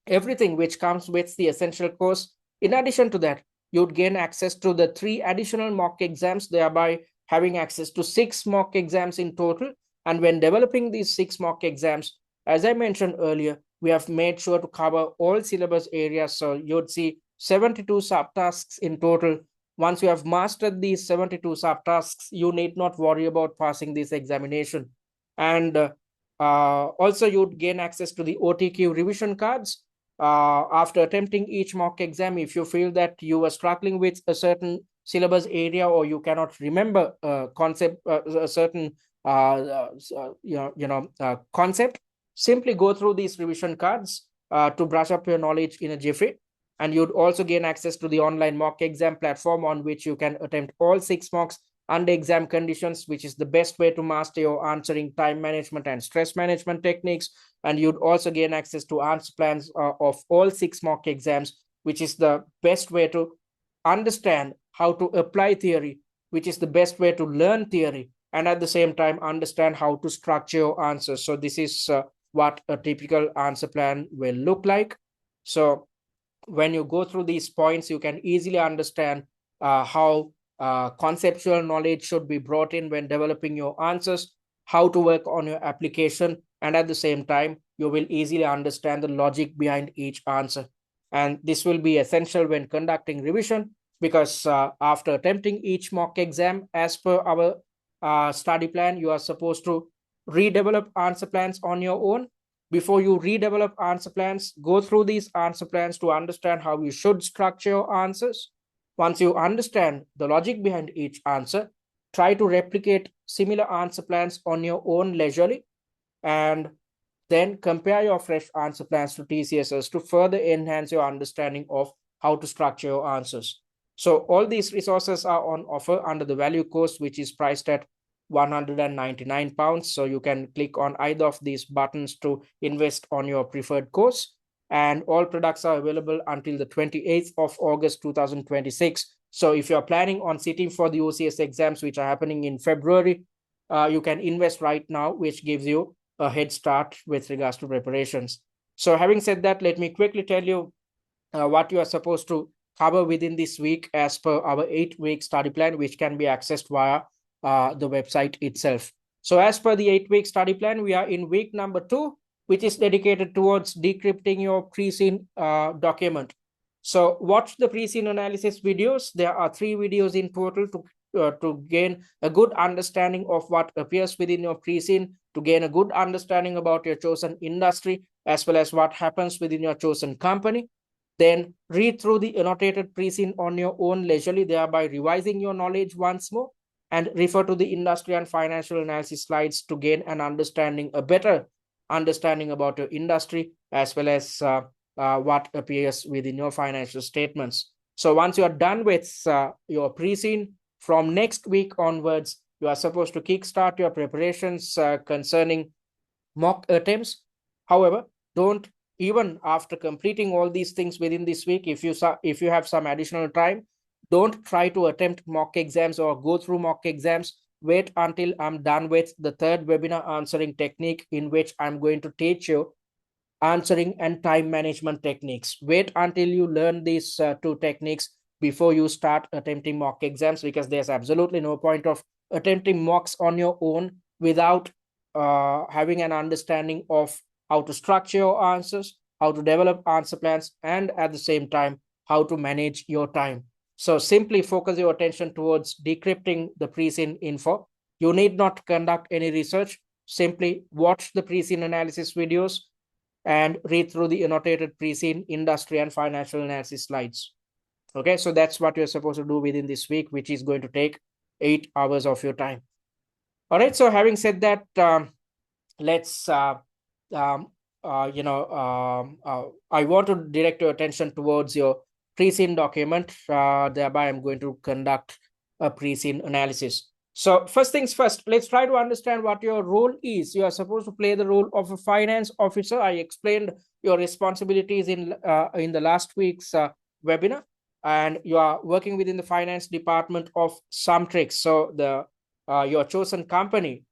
everything which comes with the essential course. In addition to that, you would gain access to the 3 additional mock exams, thereby having access to 6 mock exams in total. And when developing these 6 mock exams, as I mentioned earlier, we have made sure to cover all syllabus areas. So you'd see 72 subtasks in total. Once you have mastered these 72 subtasks, you need not worry about passing this examination. And also, you'd gain access to the OTQ revision cards. After attempting each mock exam, if you feel that you are struggling with a certain syllabus area or you cannot remember a concept, a certain concept, simply go through these revision cards to brush up your knowledge in a jiffy. And you'd also gain access to the online mock exam platform on which you can attempt all 6 mocks under exam conditions, which is the best way to master your answering, time management and stress management techniques. And you'd also gain access to answer plans of all 6 mock exams, which is the best way to understand how to apply theory, which is the best way to learn theory, and at the same time understand how to structure your answers. So this is what a typical answer plan will look like. So when you go through these points, you can easily understand how conceptual knowledge should be brought in when developing your answers, how to work on your application, and at the same time, you will easily understand the logic behind each answer. And this will be essential when conducting revision, because after attempting each mock exam, as per our study plan, you are supposed to redevelop answer plans on your own. Before you redevelop answer plans, go through these answer plans to understand how you should structure your answers. Once you understand the logic behind each answer, try to replicate similar answer plans on your own leisurely, and then compare your fresh answer plans to TCS's to further enhance your understanding of how to structure your answers. So all these resources are on offer under the value course, which is priced at £199. So you can click on either of these buttons to invest on your preferred course. And all products are available until the 28th of August 2026. So if you're planning on sitting for the OCS exams, which are happening in February, you can invest right now, which gives you a head start with regards to preparations. So having said that, let me quickly tell you what you are supposed to cover within this week as per our 8-week study plan, which can be accessed via the website itself. So as per the 8-week study plan, we are in week number 2, which is dedicated towards decrypting your Preseen document. So watch the Preseen analysis videos. There are 3 videos in total to gain a good understanding of what appears within your Preseen, to gain a good understanding about your chosen industry, as well as what happens within your chosen company. Then read through the annotated Preseen on your own leisurely, thereby revising your knowledge once more, and refer to the industry and financial analysis slides to gain an understanding, a better understanding about your industry, as well as what appears within your financial statements. So once you are done with your Preseen, from next week onwards, you are supposed to kickstart your preparations concerning mock attempts. However, don't even after completing all these things within this week, if you have some additional time, don't try to attempt mock exams or go through mock exams. Wait until I'm done with the third webinar answering technique, in which I'm going to teach you answering and time management techniques. Wait until you learn these two techniques before you start attempting mock exams, because there's absolutely no point of attempting mocks on your own without having an understanding of how to structure your answers, how to develop answer plans, and at the same time, how to manage your time. So simply focus your attention towards decrypting the Preseen info. You need not conduct any research. Simply watch the Preseen analysis videos and read through the annotated Preseen industry and financial analysis slides. Okay, so that's what you're supposed to do within this week, which is going to take 8 hours of your time. All right, so having said that, let's I want to direct your attention towards your Preseen document. Thereby I'm going to conduct a Preseen analysis. So first things first, let's try to understand what your role is. You are supposed to play the role of a finance officer. I explained your responsibilities in the last week's webinar, and you are working within the finance department of SumTrix. So the your chosen company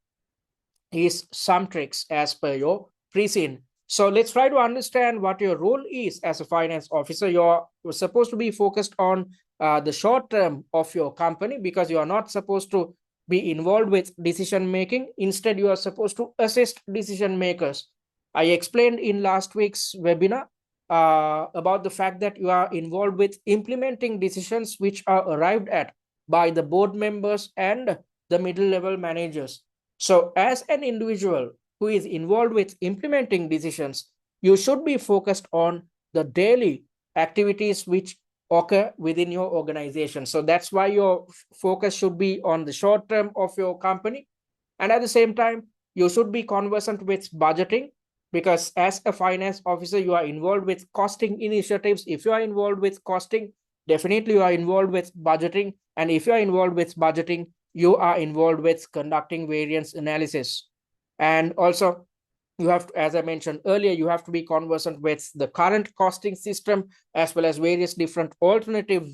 is SumTrix as per your Preseen. So let's try to understand what your role is as a finance officer. You're supposed to be focused on the short term of your company, because you are not supposed to be involved with decision making. Instead, you are supposed to assist decision makers. I explained in last week's webinar about the fact that you are involved with implementing decisions which are arrived at by the board members and the middle level managers. So as an individual who is involved with implementing decisions, you should be focused on the daily activities which occur within your organization. So that's why your focus should be on the short term of your company. And at the same time, you should be conversant with budgeting, because as a finance officer, you are involved with costing initiatives. If you are involved with costing, definitely you are involved with budgeting. And if you are involved with budgeting, you are involved with conducting variance analysis. And also, you have to, as I mentioned earlier, you have to be conversant with the current costing system, as well as various different alternative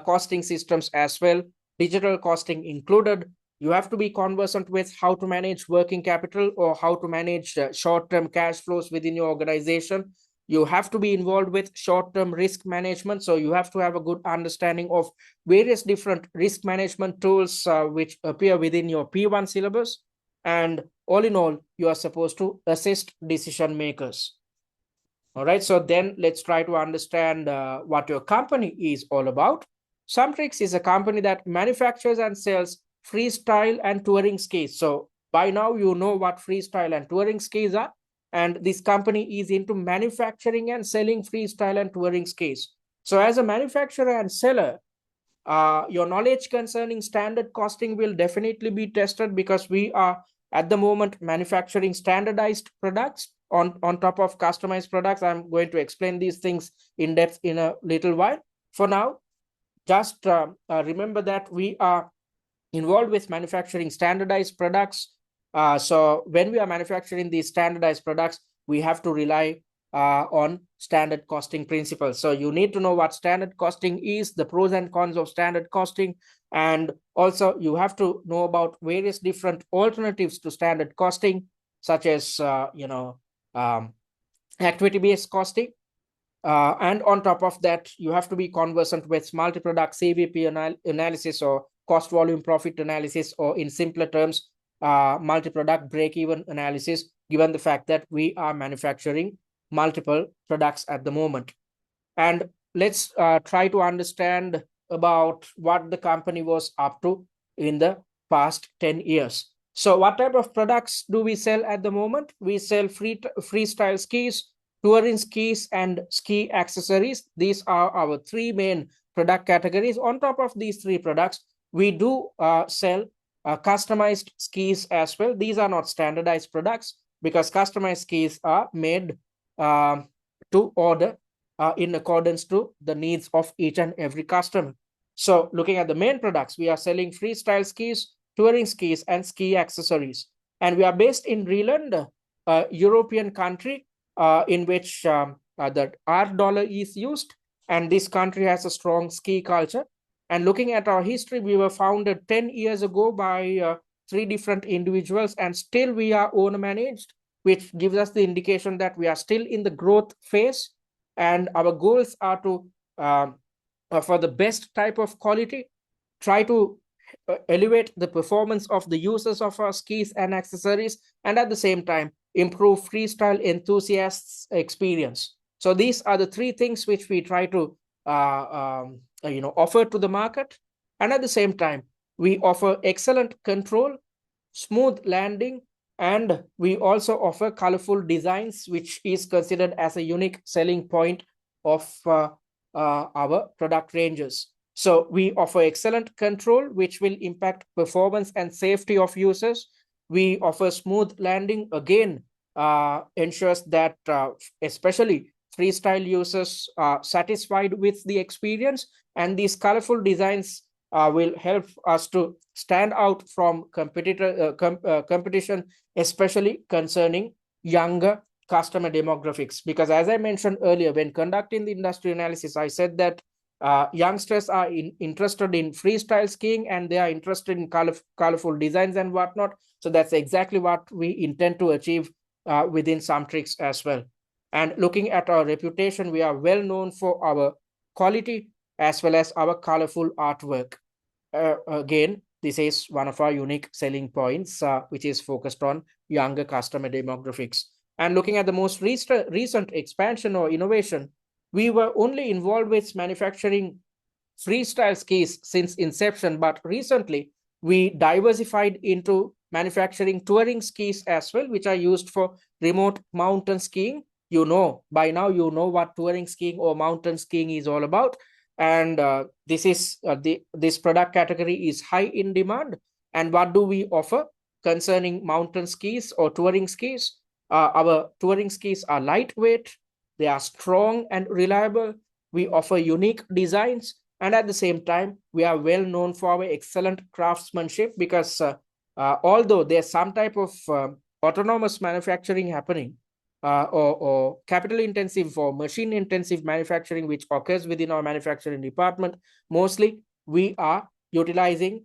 costing systems as well, digital costing included. You have to be conversant with how to manage working capital or how to manage short-term cash flows within your organization. You have to be involved with short-term risk management. So you have to have a good understanding of various different risk management tools which appear within your P1 syllabus. And all in all, you are supposed to assist decision makers. All right, so then let's try to understand what your company is all about. SumTrix is a company that manufactures and sells freestyle and touring skis. So by now you know what freestyle and touring skis are. And this company is into manufacturing and selling freestyle and touring skis. So as a manufacturer and seller, your knowledge concerning standard costing will definitely be tested, because we are at the moment manufacturing standardized products on top of customized products. I'm going to explain these things in depth in a little while. For now, just remember that we are involved with manufacturing standardized products. So when we are manufacturing these standardized products, we have to rely on standard costing principles. So you need to know what standard costing is, the pros and cons of standard costing, and also you have to know about various different alternatives to standard costing, such as activity-based costing. And on top of that, you have to be conversant with multi-product CVP analysis or cost volume profit analysis, or in simpler terms, multi-product break-even analysis, given the fact that we are manufacturing multiple products at the moment. And let's try to understand about what the company was up to in the past 10 years. So what type of products do we sell at the moment? We sell freestyle skis, touring skis, and ski accessories. These are our three main product categories. On top of these three products, we do sell customized skis as well. These are not standardized products, because customized skis are made to order in accordance to the needs of each and every customer. So looking at the main products, we are selling freestyle skis, touring skis, and ski accessories. And we are based in Reland, a European country. in which the R dollar is used, and this country has a strong ski culture. And looking at our history, we were founded 10 years ago by 3 different individuals, and still we are owner managed, which gives us the indication that we are still in the growth phase, and our goals are to for the best type of quality, try to elevate the performance of the users of our skis and accessories, and at the same time improve freestyle enthusiasts experience. So these are the 3 things which we try to offer to the market. And at the same time, we offer excellent control, smooth landing, and we also offer colorful designs, which is considered as a unique selling point of our product ranges. So we offer excellent control, which will impact performance and safety of users. We offer smooth landing, again, ensures that especially freestyle users are satisfied with the experience. And these colorful designs will help us to stand out from competition, especially concerning younger customer demographics. Because as I mentioned earlier, when conducting the industry analysis, I said that youngsters are interested in freestyle skiing, and they are interested in colorful designs and whatnot. So that's exactly what we intend to achieve within SumTrix as well. And looking at our reputation, we are well known for our quality as well as our colorful artwork. Again, this is one of our unique selling points, which is focused on younger customer demographics. And looking at the most recent expansion or innovation, we were only involved with manufacturing freestyle skis since inception, but recently we diversified into manufacturing touring skis as well, which are used for remote mountain skiing. By now you know what touring skiing or mountain skiing is all about. And this product category is high in demand. And what do we offer concerning mountain skis or touring skis? Our touring skis are lightweight, they are strong and reliable. We offer unique designs, and at the same time, we are well known for our excellent craftsmanship, because although there's some type of autonomous manufacturing happening, or capital intensive or machine intensive manufacturing which occurs within our manufacturing department, mostly we are utilizing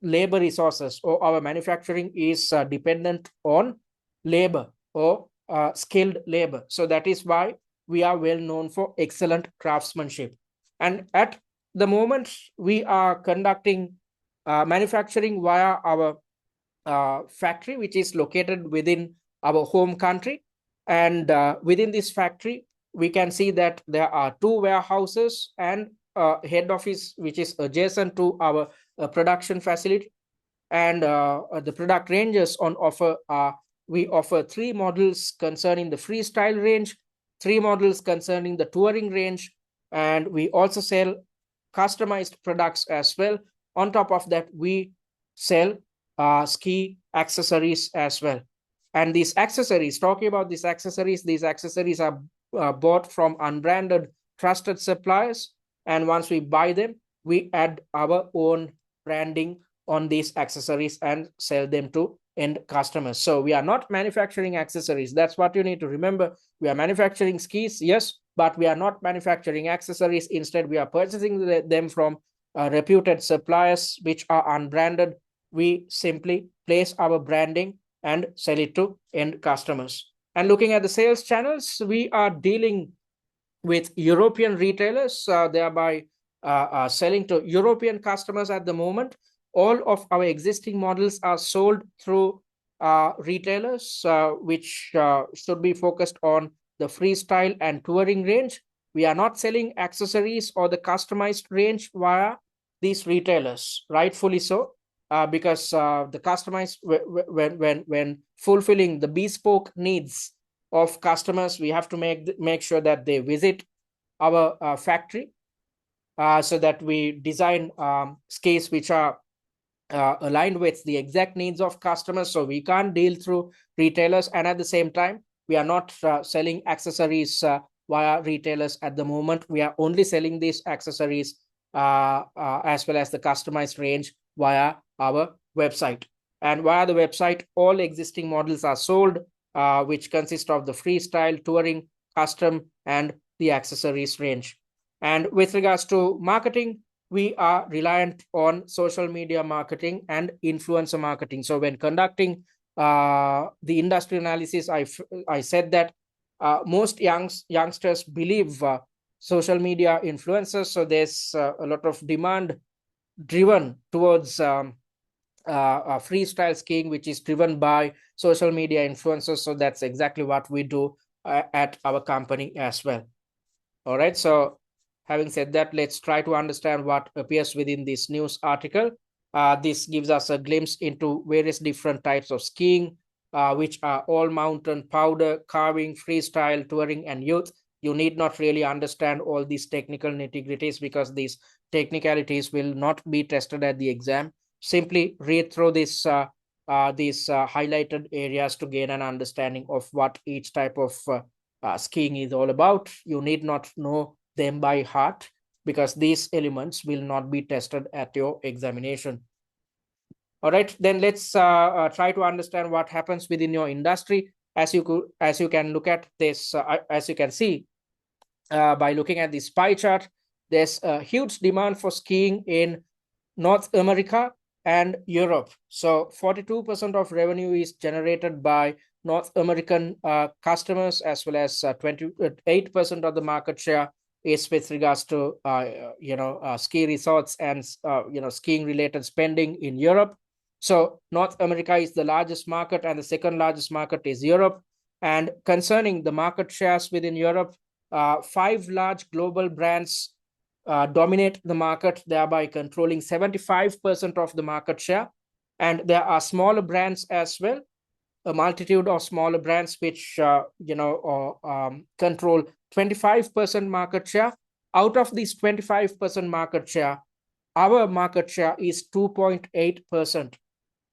labor resources, or our manufacturing is dependent on labor or skilled labor. So that is why we are well known for excellent craftsmanship. And at the moment, we are conducting manufacturing via our factory, which is located within our home country. And within this factory, we can see that there are 2 warehouses and a head office, which is adjacent to our production facility. And the product ranges on offer are, we offer 3 models concerning the freestyle range, 3 models concerning the touring range, and we also sell customized products as well. On top of that, we sell ski accessories as well. And these accessories, talking about these accessories are bought from unbranded trusted suppliers. And once we buy them, we add our own branding on these accessories and sell them to end customers. So we are not manufacturing accessories. That's what you need to remember. We are manufacturing skis, yes, but we are not manufacturing accessories. Instead, we are purchasing them from reputed suppliers which are unbranded. We simply place our branding and sell it to end customers. And looking at the sales channels, we are dealing with European retailers, thereby selling to European customers at the moment. All of our existing models are sold through retailers, which should be focused on the freestyle and touring range. We are not selling accessories or the customized range via these retailers, rightfully so. Because the customized, when fulfilling the bespoke needs of customers, we have to make sure that they visit our factory, so that we design skis which are aligned with the exact needs of customers. So we can't deal through retailers, and at the same time, we are not selling accessories via retailers at the moment. We are only selling these accessories as well as the customized range via our website. And via the website, all existing models are sold which consist of the freestyle, touring, custom, and the accessories range. And with regards to marketing, we are reliant on social media marketing and influencer marketing. So when conducting the industry analysis, I said that most youngsters believe social media influencers. So there's a lot of demand driven towards freestyle skiing, which is driven by social media influencers. So that's exactly what we do at our company as well. All right. So having said that, let's try to understand what appears within this news article. This gives us a glimpse into various different types of skiing, which are all mountain, powder, carving, freestyle, touring, and youth. You need not really understand all these technical nitty-gritties because these technicalities will not be tested at the exam. Simply read through these highlighted areas to gain an understanding of what each type of skiing is all about. You need not know them by heart because these elements will not be tested at your examination. All right, then let's try to understand what happens within your industry. As you can look at this, as you can see by looking at this pie chart, there's a huge demand for skiing in North America and Europe. So 42% of revenue is generated by North American customers, as well as 28% of the market share is with regards to ski resorts and skiing related spending in Europe. So North America is the largest market, and the second largest market is Europe. And concerning the market shares within Europe, 5 large global brands dominate the market, thereby controlling 75% of the market share. And there are smaller brands as well, a multitude of smaller brands which control 25% market share. Out of this 25% market share, our market share is 2.8%.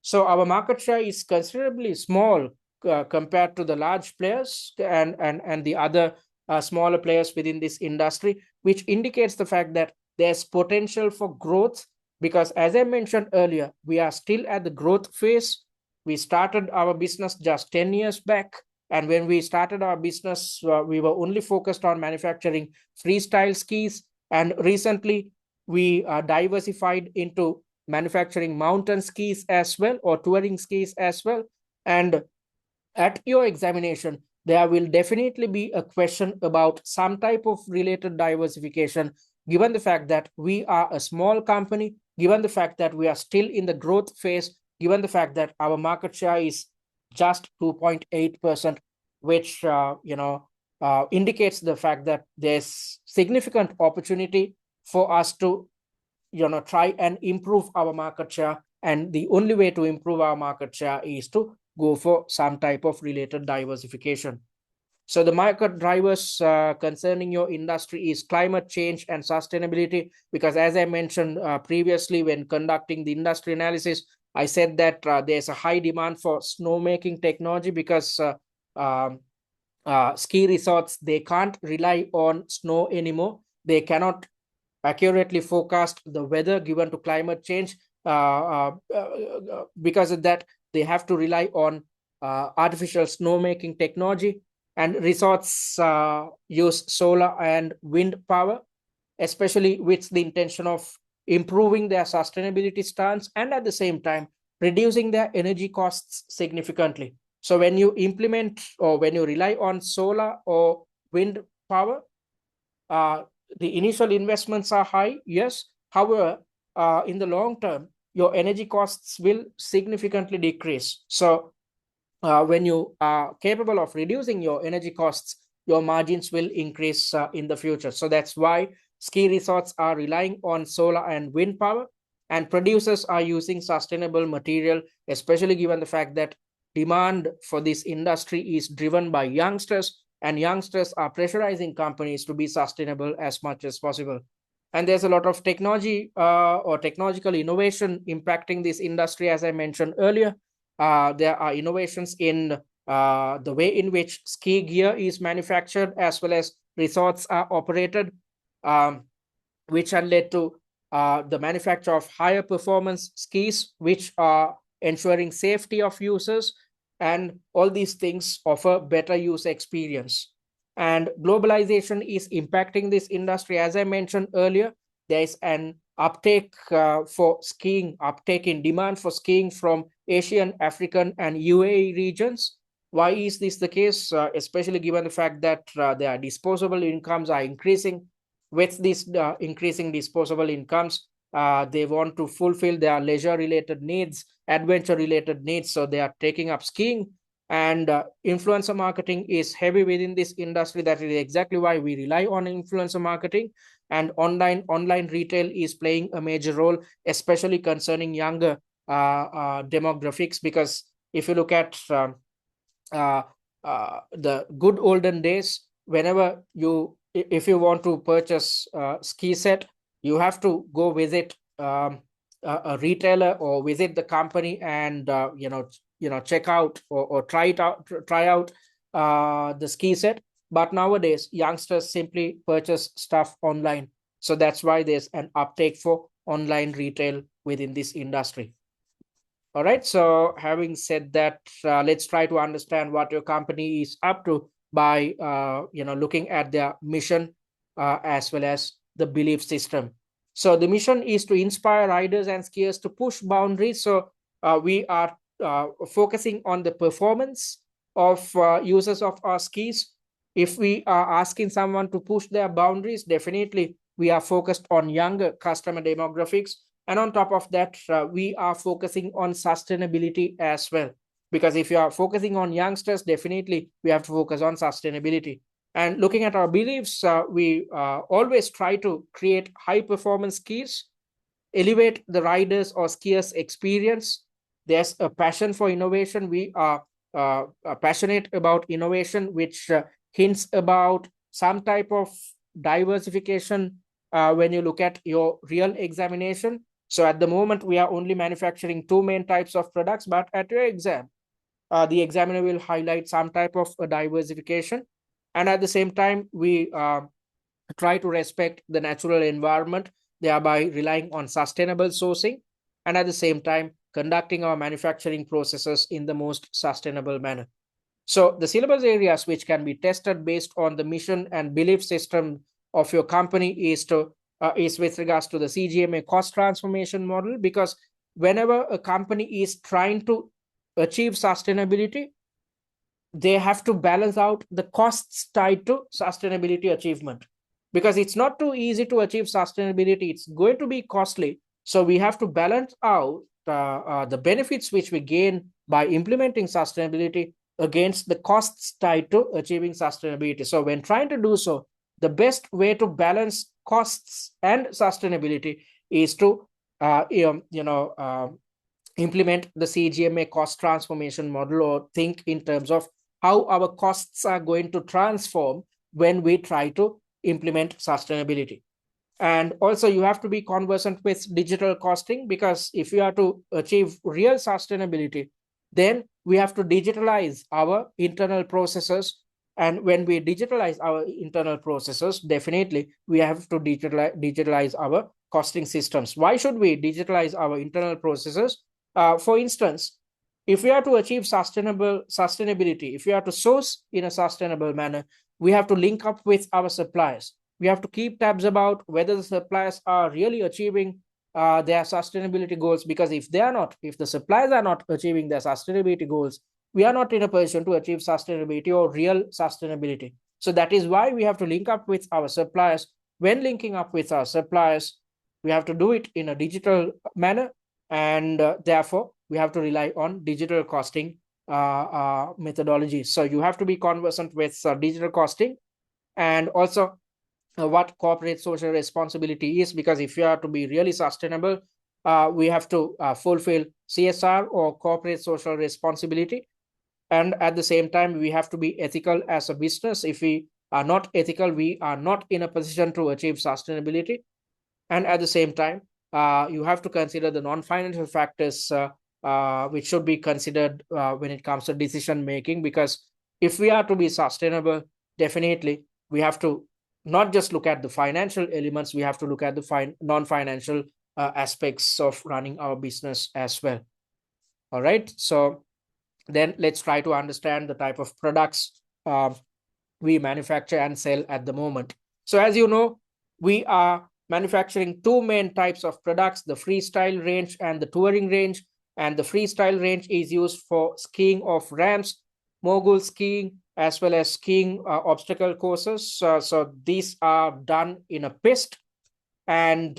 So our market share is considerably small compared to the large players and the other smaller players within this industry, which indicates the fact that there's potential for growth because, as I mentioned earlier, we are still at the growth phase. We started our business just 10 years back. And when we started our business, we were only focused on manufacturing freestyle skis. And recently, we diversified into manufacturing mountain skis as well, or touring skis as well. And at your examination, there will definitely be a question about some type of related diversification, given the fact that we are a small company, given the fact that we are still in the growth phase, given the fact that our market share is just 2.8%, which indicates the fact that there's significant opportunity for us to try and improve our market share. And the only way to improve our market share is to go for some type of related diversification. So the market drivers concerning your industry is climate change and sustainability, because as I mentioned previously when conducting the industry analysis, I said that there's a high demand for snowmaking technology because ski resorts, they can't rely on snow anymore. They cannot accurately forecast the weather given to climate change. Because of that, they have to rely on artificial snowmaking technology, and resorts use solar and wind power, especially with the intention of improving their sustainability stance and at the same time reducing their energy costs significantly. So when you implement or when you rely on solar or wind power, the initial investments are high, yes. However, in the long term, your energy costs will significantly decrease. So when you are capable of reducing your energy costs, your margins will increase in the future. So that's why ski resorts are relying on solar and wind power, and producers are using sustainable material, especially given the fact that demand for this industry is driven by youngsters, and youngsters are pressurizing companies to be sustainable as much as possible. And there's a lot of technology or technological innovation impacting this industry, as I mentioned earlier. There are innovations in the way in which ski gear is manufactured, as well as resorts are operated, which have led to the manufacture of higher performance skis, which are ensuring safety of users. and all these things offer better user experience. And globalization is impacting this industry. As I mentioned earlier, there is an uptake for skiing, uptake in demand for skiing from Asian, African, and UAE regions. Why is this the case? Especially given the fact that their disposable incomes are increasing. With these increasing disposable incomes, they want to fulfill their leisure related needs, adventure related needs, so they are taking up skiing. And influencer marketing is heavy within this industry. That is exactly why we rely on influencer marketing. And online retail is playing a major role, especially concerning younger demographics, because if you look at uh, the good olden days, whenever if you want to purchase a ski set, you have to go visit a retailer or visit the company and check out or try out the ski set. But nowadays youngsters simply purchase stuff online, so that's why there's an uptake for online retail within this industry. All right, so having said that, let's try to understand what your company is up to by looking at their mission as well as the belief system. So the mission is to inspire riders and skiers to push boundaries. So we are focusing on the performance of users of our skis. If we are asking someone to push their boundaries, definitely we are focused on younger customer demographics. And on top of that, we are focusing on sustainability as well. Because if you are focusing on youngsters, definitely we have to focus on sustainability. And looking at our beliefs, we always try to create high performance skis, elevate the riders or skiers experience. There's a passion for innovation. We are passionate about innovation, which hints about some type of diversification when you look at your real examination. So at the moment, we are only manufacturing two main types of products, but at your exam, the examiner will highlight some type of diversification. And at the same time, we try to respect the natural environment, thereby relying on sustainable sourcing, and at the same time, conducting our manufacturing processes in the most sustainable manner. So the syllabus areas which can be tested based on the mission and belief system of your company is with regards to the CGMA cost transformation model, because whenever a company is trying to achieve sustainability, they have to balance out the costs tied to sustainability achievement, because it's not too easy to achieve sustainability. It's going to be costly. So we have to balance out the benefits which we gain by implementing sustainability against the costs tied to achieving sustainability. So when trying to do so, the best way to balance costs and sustainability is to implement the CGMA cost transformation model, or think in terms of how our costs are going to transform when we try to implement sustainability. And also you have to be conversant with digital costing, because if you are to achieve real sustainability, then we have to digitalize our internal processes. And when we digitalize our internal processes, definitely we have to digitalize our costing systems. Why should we digitalize our internal processes? For instance, if we are to achieve sustainability, if we are to source in a sustainable manner, we have to link up with our suppliers. We have to keep tabs about whether the suppliers are really achieving their sustainability goals, because if the suppliers are not achieving their sustainability goals, we are not in a position to achieve sustainability or real sustainability. So that is why we have to link up with our suppliers. When linking up with our suppliers, we have to do it in a digital manner, and therefore we have to rely on digital costing methodologies. So you have to be conversant with digital costing, and also what corporate social responsibility is, because if you are to be really sustainable, we have to fulfill CSR or corporate social responsibility. And at the same time, we have to be ethical as a business. If we are not ethical, we are not in a position to achieve sustainability. And at the same time, you have to consider the non-financial factors which should be considered when it comes to decision making, because if we are to be sustainable, definitely we have to not just look at the financial elements, we have to look at the non-financial aspects of running our business as well. All right, so Then let's try to understand the type of products we manufacture and sell at the moment. So as you know, we are manufacturing two main types of products, the freestyle range and the touring range. And the freestyle range is used for skiing off ramps, mogul skiing, as well as skiing obstacle courses. So these are done in a piste. And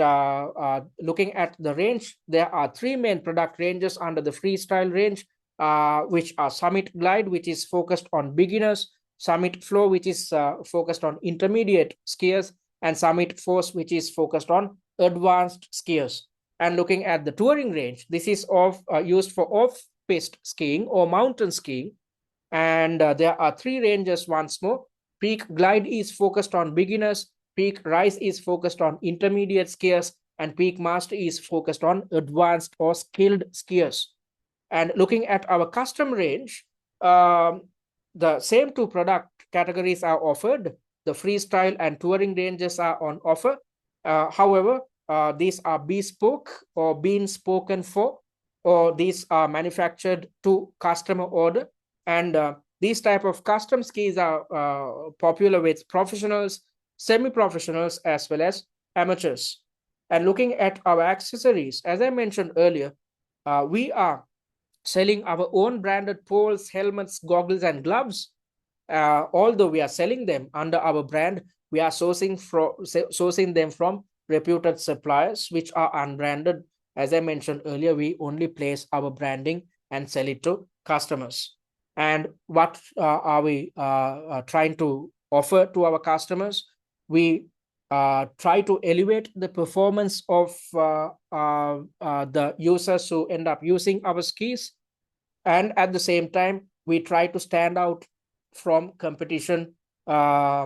looking at the range, there are three main product ranges under the freestyle range, which are Summit Glide, which is focused on beginners, Summit Flow, which is focused on intermediate skiers, and Summit Force, which is focused on advanced skiers. And looking at the touring range, this is used for off-piste skiing or mountain skiing. And there are three ranges once more. Peak Glide is focused on beginners, Peak Rise is focused on intermediate skiers, and Peak Master is focused on advanced or skilled skiers. And looking at our custom range, the same two product categories are offered. The freestyle and touring ranges are on offer. However, these are bespoke or being spoken for, or these are manufactured to customer order. And these type of custom skis are popular with professionals, semi-professionals, as well as amateurs. And looking at our accessories, as I mentioned earlier, we are selling our own branded poles, helmets, goggles, and gloves. Although we are selling them under our brand, we are sourcing them from reputed suppliers, which are unbranded. As I mentioned earlier, we only place our branding and sell it to customers. And what are we trying to offer to our customers? We try to elevate the performance of the users who end up using our skis. And at the same time, we try to stand out from competition, thereby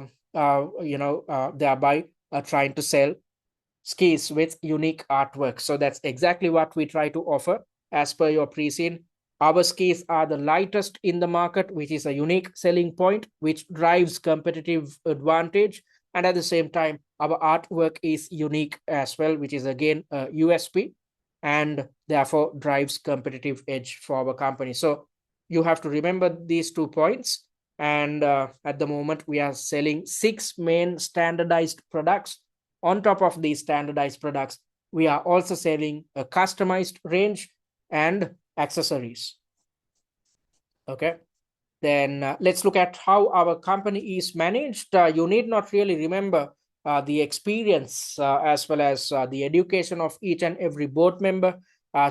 trying to sell skis with unique artwork. So that's exactly what we try to offer as per your Preseen. Our skis are the lightest in the market, which is a unique selling point, which drives competitive advantage. And at the same time, our artwork is unique as well, which is again a USP, and therefore drives competitive edge for our company. So you have to remember these 2 points. And at the moment, we are selling 6 main standardized products. On top of these standardized products, we are also selling a customized range and accessories. Okay. Then let's look at how our company is managed. You need not really remember the experience as well as the education of each and every board member.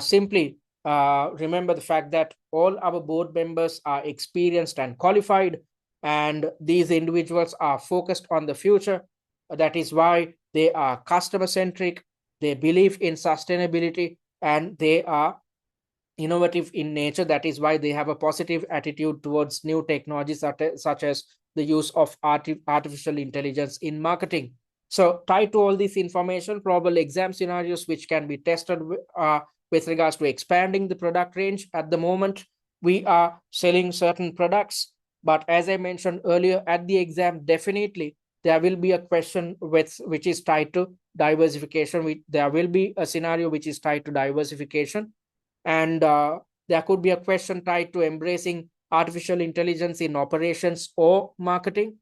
Simply remember the fact that all our board members are experienced and qualified, and these individuals are focused on the future. That is why they are customer-centric, they believe in sustainability, and they are innovative in nature. That is why they have a positive attitude towards new technologies such as the use of artificial intelligence in marketing. So tied to all this information, probable exam scenarios which can be tested with regards to expanding the product range. At the moment, we are selling certain products, but as I mentioned earlier, at the exam, definitely there will be a question which is tied to diversification. There will be a scenario which is tied to diversification. And there could be a question tied to embracing artificial intelligence in operations or marketing,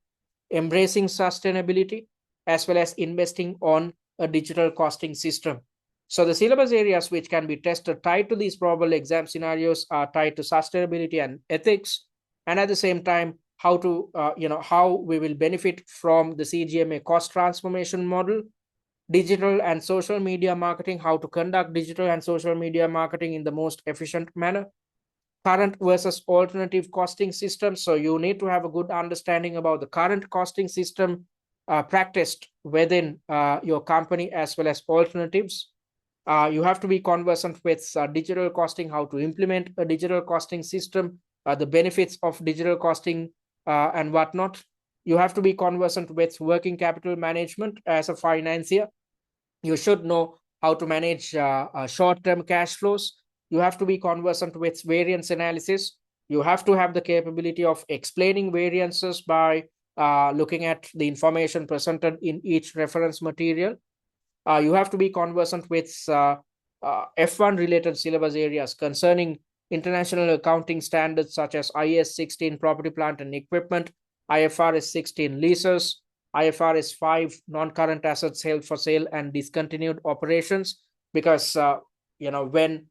embracing sustainability, as well as investing on a digital costing system. So the syllabus areas which can be tested tied to these probable exam scenarios are tied to sustainability and ethics, and at the same time, how we will benefit from the CGMA cost transformation model, digital and social media marketing, how to conduct digital and social media marketing in the most efficient manner, current versus alternative costing systems. So you need to have a good understanding about the current costing system practiced within your company, as well as alternatives. You have to be conversant with digital costing, how to implement a digital costing system, the benefits of digital costing and whatnot. You have to be conversant with working capital management as a financier. You should know how to manage short-term cash flows. You have to be conversant with variance analysis. You have to have the capability of explaining variances by looking at the information presented in each reference material. You have to be conversant with F1 related syllabus areas concerning international accounting standards such as IAS 16 property, plant and equipment, IFRS 16 leases, IFRS 5 non-current assets held for sale and discontinued operations, because when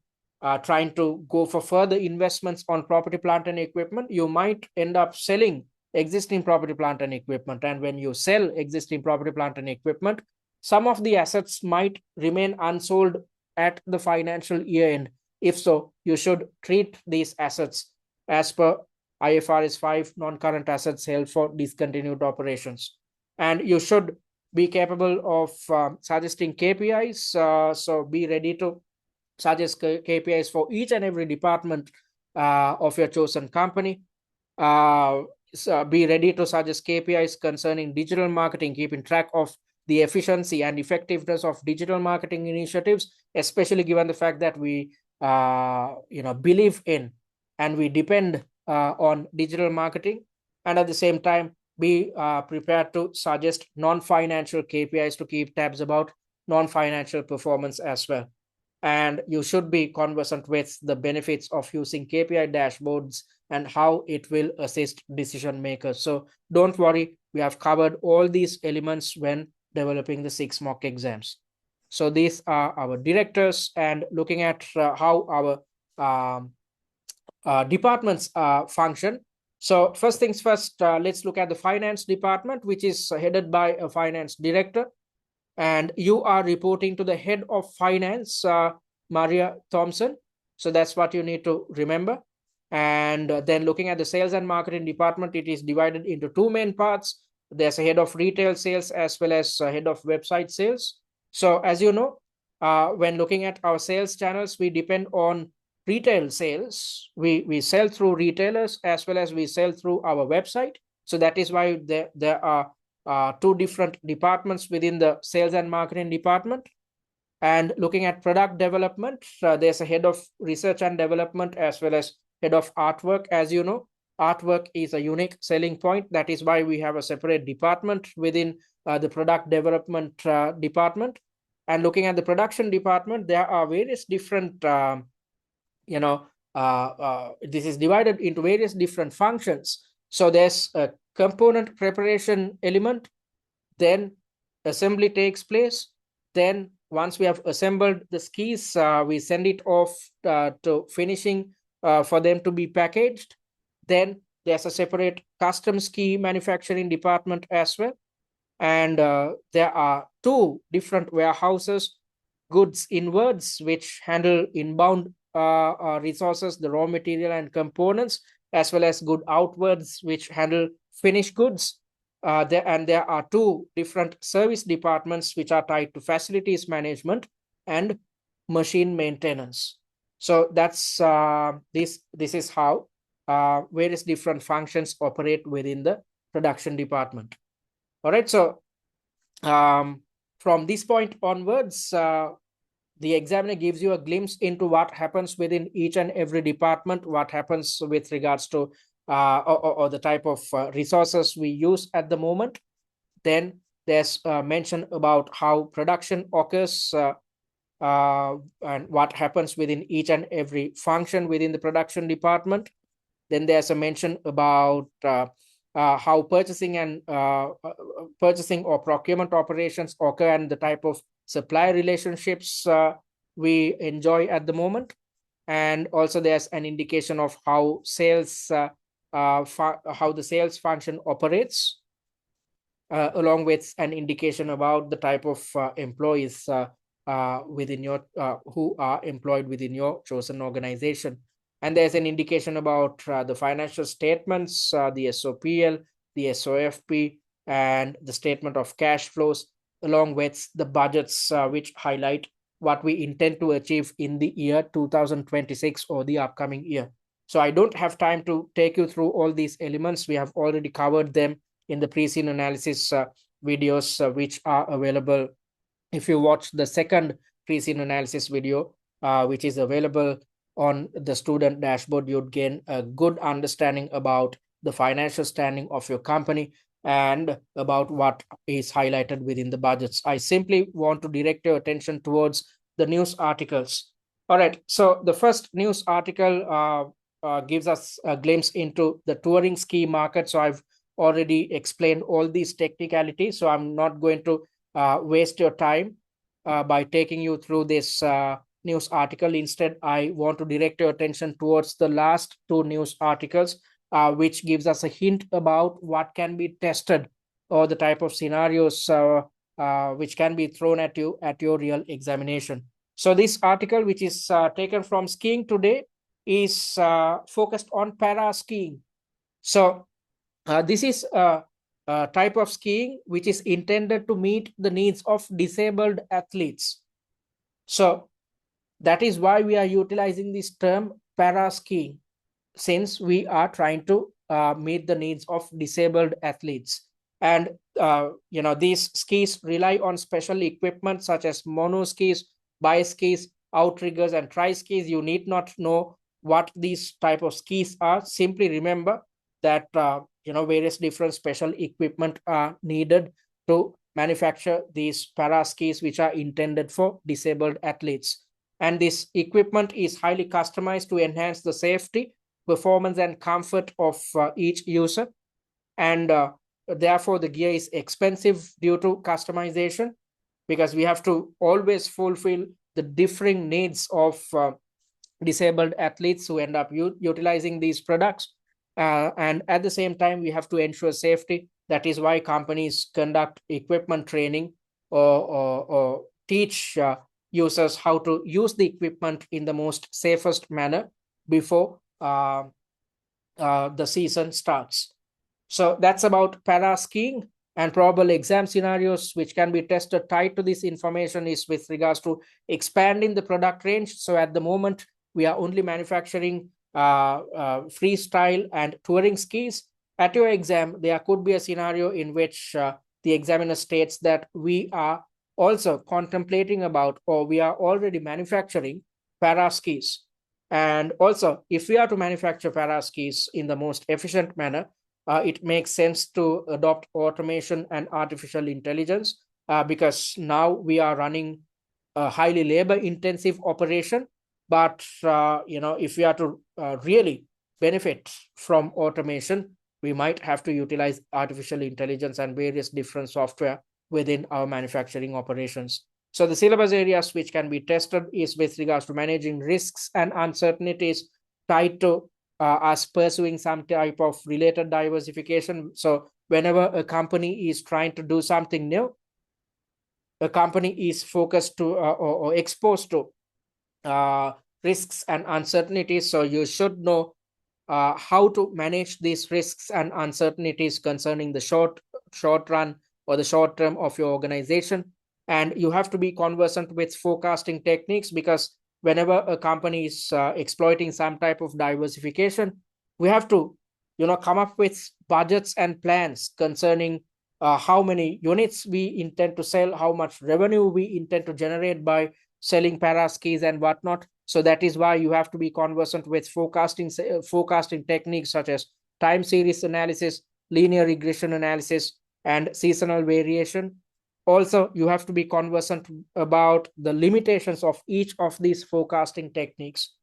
trying to go for further investments on property, plant and equipment, you might end up selling existing property, plant and equipment. And when you sell existing property, plant and equipment, some of the assets might remain unsold at the financial year end. If so, you should treat these assets as per IFRS 5 non-current assets held for discontinued operations. And you should be capable of suggesting KPIs. So be ready to suggest KPIs for each and every department of your chosen company. So be ready to suggest KPIs concerning digital marketing, keeping track of the efficiency and effectiveness of digital marketing initiatives, especially given the fact that we believe in and we depend on digital marketing. And at the same time, be prepared to suggest non-financial KPIs to keep tabs about non-financial performance as well. And you should be conversant with the benefits of using KPI dashboards and how it will assist decision makers. So don't worry, we have covered all these elements when developing the 6 mock exams. So these are our directors, and looking at how our departments function. So first things first, let's look at the finance department, which is headed by a finance director. And you are reporting to the head of finance, Maria Thompson. So that's what you need to remember. And then looking at the sales and marketing department, it is divided into 2 main parts. There's a head of retail sales as well as a head of website sales. So as you know, when looking at our sales channels, we depend on retail sales. We sell through retailers as well as we sell through our website. So that is why there are 2 different departments within the sales and marketing department. And looking at product development, there's a head of research and development as well as head of artwork. As you know, artwork is a unique selling point. That is why we have a separate department within the product development department. And looking at the production department, there are various different, this is divided into various different functions. So there's a component preparation element, then assembly takes place. Then once we have assembled the skis, we send it off to finishing for them to be packaged. Then there's a separate custom ski manufacturing department as well. And there are 2 different warehouses, goods inwards, which handle inbound resources, the raw material and components, as well as good outwards, which handle finished goods. There are 2 different service departments which are tied to facilities management and machine maintenance. So that's this is how various different functions operate within the production department. All right, so from this point onwards, the examiner gives you a glimpse into what happens within each and every department, what happens with regards to or the type of resources we use at the moment. Then there's mention about how production occurs and what happens within each and every function within the production department. Then there's a mention about how purchasing or procurement operations occur and the type of supply relationships we enjoy at the moment. And also there's an indication of how sales how the sales function operates, along with an indication about the type of employees within your who are employed within your chosen organization. And there's an indication about the financial statements, the SOPL, the SOFP, and the statement of cash flows, along with the budgets which highlight what we intend to achieve in the year 2026 or the upcoming year. So I don't have time to take you through all these elements. We have already covered them in the Preseen analysis videos, which are available. If you watch the second Preseen analysis video, which is available on the student dashboard, you'd gain a good understanding about the financial standing of your company and about what is highlighted within the budgets. I simply want to direct your attention towards the news articles. All right. So the first news article gives us a glimpse into the touring ski market. So I've already explained all these technicalities. So I'm not going to waste your time by taking you through this news article. Instead, I want to direct your attention towards the last two news articles, which gives us a hint about what can be tested or the type of scenarios which can be thrown at you at your real examination. So this article, which is taken from Skiing Today, is focused on para skiing. So this is a type of skiing which is intended to meet the needs of disabled athletes. So that is why we are utilizing this term para skiing, since we are trying to meet the needs of disabled athletes. And these skis rely on special equipment such as mono skis, bi skis, outriggers, and tri skis. You need not know what these type of skis are. Simply remember that various different special equipment are needed to manufacture these para skis, which are intended for disabled athletes. And this equipment is highly customized to enhance the safety, performance, and comfort of each user. And therefore, the gear is expensive due to customization, because we have to always fulfill the differing needs of disabled athletes who end up utilizing these products. And at the same time, we have to ensure safety. That is why companies conduct equipment training or teach users how to use the equipment in the most safest manner before the season starts. So that's about para skiing. And probable exam scenarios which can be tested tied to this information is with regards to expanding the product range. So at the moment, we are only manufacturing freestyle and touring skis. At your exam, there could be a scenario in which the examiner states that we are also contemplating about, or we are already manufacturing para skis. And also, if we are to manufacture para skis in the most efficient manner, it makes sense to adopt automation and artificial intelligence, because now we are running a highly labor intensive operation. But if we are to really benefit from automation, we might have to utilize artificial intelligence and various different software within our manufacturing operations. So the syllabus areas which can be tested is with regards to managing risks and uncertainties tied to us pursuing some type of related diversification. So whenever a company is trying to do something new, a company is focused to or exposed to risks and uncertainties. So you should know how to manage these risks and uncertainties concerning the short run or the short term of your organization. And you have to be conversant with forecasting techniques, because whenever a company is exploiting some type of diversification, we have to come up with budgets and plans concerning how many units we intend to sell, how much revenue we intend to generate by selling para skis and whatnot. So that is why you have to be conversant with forecasting techniques such as time series analysis, linear regression analysis, and seasonal variation. Also, you have to be conversant about the limitations of each of these forecasting techniques.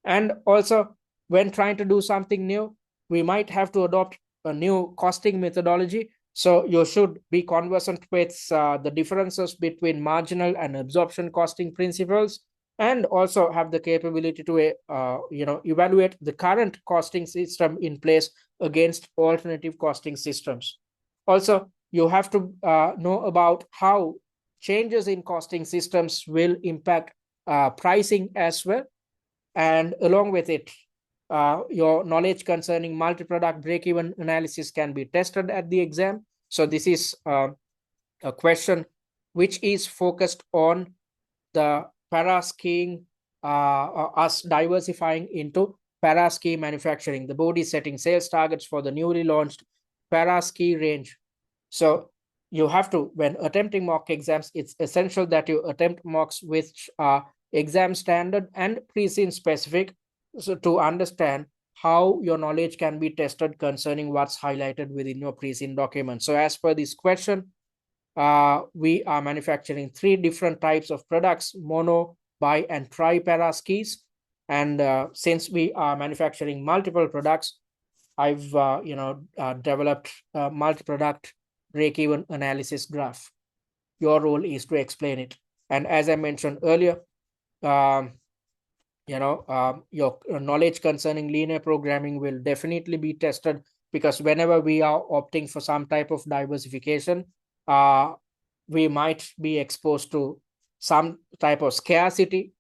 And also, when trying to do something new, we might have to adopt a new costing methodology. So you should be conversant with the differences between marginal and absorption costing principles, and also have the capability to evaluate the current costing system in place against alternative costing systems. Also, you have to know about how changes in costing systems will impact pricing as well. And along with it, your knowledge concerning multi-product break-even analysis can be tested at the exam. So this is a question which is focused on the para skiing, us diversifying into para ski manufacturing. The board is setting sales targets for the newly launched para ski range. So you have to, when attempting mock exams, it's essential that you attempt mocks which are exam standard and Preseen specific, so to understand how your knowledge can be tested concerning what's highlighted within your Preseen document. So as per this question, we are manufacturing 3 different types of products: mono, buy and try para skis. And since we are manufacturing multiple products, I've developed a multi-product break-even analysis graph. Your role is to explain it. And as I mentioned earlier, um, your knowledge concerning linear programming will definitely be tested, because whenever we are opting for some type of diversification, we might be exposed to some type of scarcity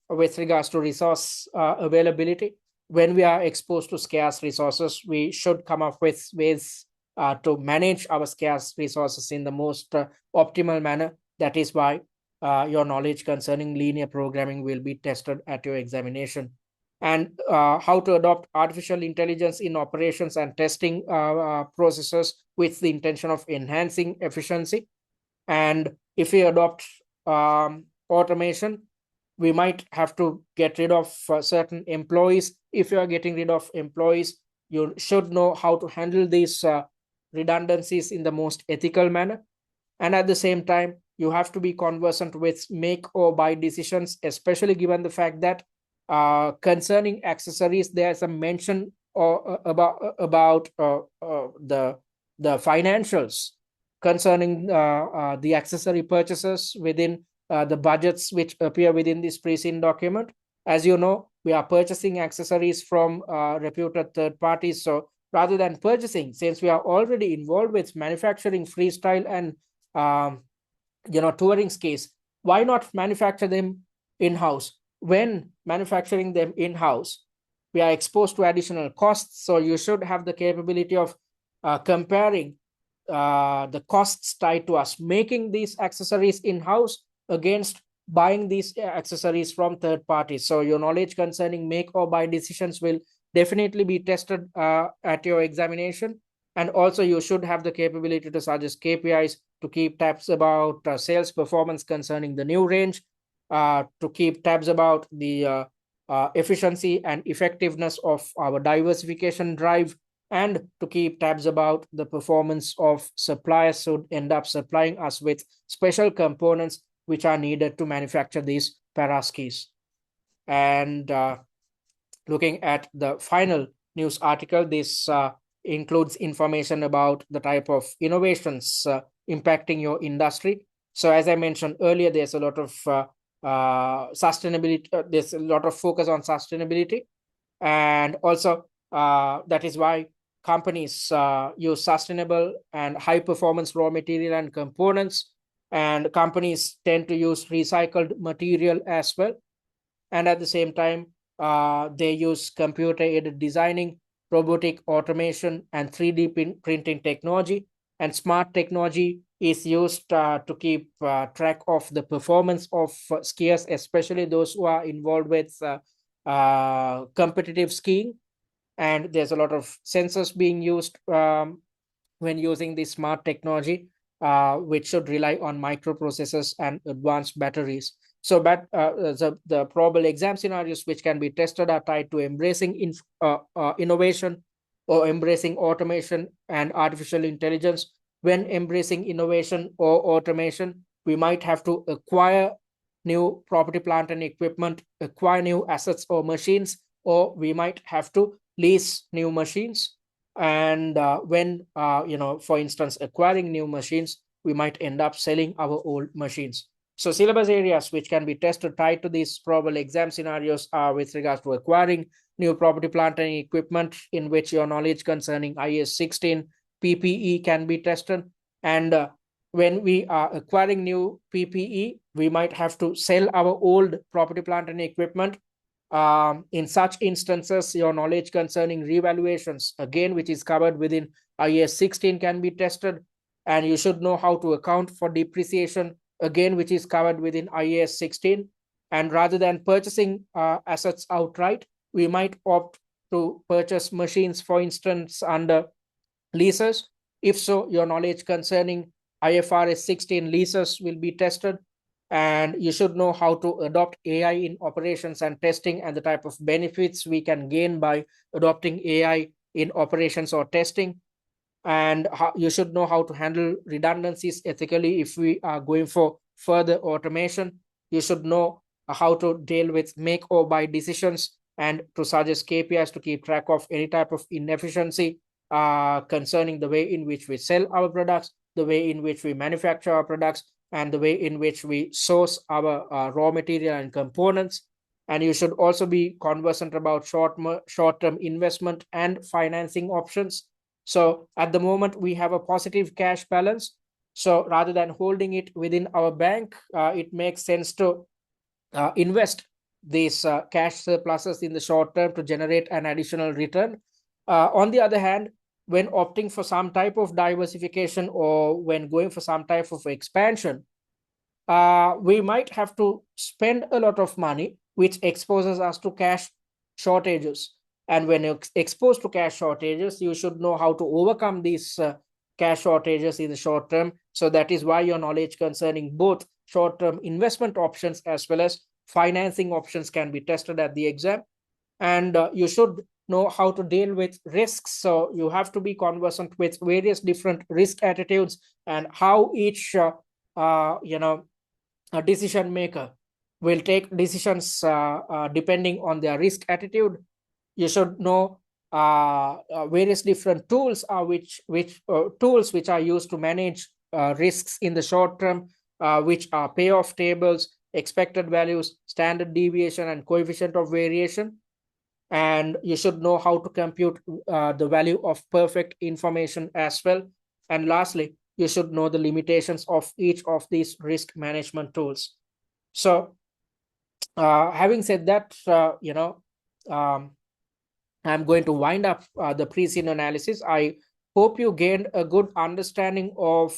with regards to resource availability. When we are exposed to scarce resources, we should come up with ways to manage our scarce resources in the most optimal manner. That is why your knowledge concerning linear programming will be tested at your examination. And how to adopt artificial intelligence in operations and testing processes with the intention of enhancing efficiency. And if we adopt automation, we might have to get rid of certain employees. If you are getting rid of employees, you should know how to handle these redundancies in the most ethical manner. And at the same time, you have to be conversant with make or buy decisions, especially given the fact that concerning accessories, there's a mention about the financials concerning the accessory purchases within the budgets which appear within this Preseen document. As you know, we are purchasing accessories from reputed third parties. So rather than purchasing, since we are already involved with manufacturing freestyle and touring skis, why not manufacture them in-house? When manufacturing them in-house, we are exposed to additional costs. So you should have the capability of comparing the costs tied to us making these accessories in-house against buying these accessories from third parties. So your knowledge concerning make or buy decisions will definitely be tested at your examination. And also you should have the capability to suggest KPIs, to keep tabs about sales performance concerning the new range, to keep tabs about the efficiency and effectiveness of our diversification drive, and to keep tabs about the performance of suppliers who end up supplying us with special components which are needed to manufacture these para skis. And looking at the final news article, this includes information about the type of innovations impacting your industry. So as I mentioned earlier, there's a lot of sustainability, there's a lot of focus on sustainability. And also that is why companies use sustainable and high performance raw material and components, and companies tend to use recycled material as well. And at the same time, they use computer aided designing, robotic automation, and 3D printing technology. And smart technology is used to keep track of the performance of skiers, especially those who are involved with competitive skiing. And there's a lot of sensors being used when using this smart technology, which should rely on microprocessors and advanced batteries. So the probable exam scenarios which can be tested are tied to embracing innovation or embracing automation and artificial intelligence. When embracing innovation or automation, we might have to acquire new property, plant, and equipment, acquire new assets or machines, or we might have to lease new machines. And when, for instance, acquiring new machines, we might end up selling our old machines. So syllabus areas which can be tested tied to these probable exam scenarios are with regards to acquiring new property, plant, and equipment, in which your knowledge concerning IAS 16 PPE can be tested. And when we are acquiring new PPE, we might have to sell our old property, plant, and equipment. In such instances, your knowledge concerning revaluations, again, which is covered within IAS 16, can be tested. And you should know how to account for depreciation, again, which is covered within IAS 16. And rather than purchasing assets outright, we might opt to purchase machines, for instance, under leases. If so, your knowledge concerning IFRS 16 leases will be tested. And you should know how to adopt AI in operations and testing, and the type of benefits we can gain by adopting AI in operations or testing. And you should know how to handle redundancies ethically if we are going for further automation. You should know how to deal with make or buy decisions, and to suggest KPIs to keep track of any type of inefficiency concerning the way in which we sell our products, the way in which we manufacture our products, and the way in which we source our raw material and components. And you should also be conversant about short-term investment and financing options. So at the moment, we have a positive cash balance. So rather than holding it within our bank, it makes sense to invest these cash surpluses in the short term to generate an additional return. On the other hand, when opting for some type of diversification or when going for some type of expansion, we might have to spend a lot of money, which exposes us to cash shortages. And when you're exposed to cash shortages, you should know how to overcome these cash shortages in the short term. So that is why your knowledge concerning both short-term investment options as well as financing options can be tested at the exam. And you should know how to deal with risks. So you have to be conversant with various different risk attitudes and how each a decision maker will take decisions depending on their risk attitude. You should know various different tools tools which are used to manage risks in the short term, which are payoff tables, expected values, standard deviation, and coefficient of variation. And you should know how to compute the value of perfect information as well. And lastly, you should know the limitations of each of these risk management tools. So having said that, I'm going to wind up the pre-scene analysis. I hope you gained a good understanding of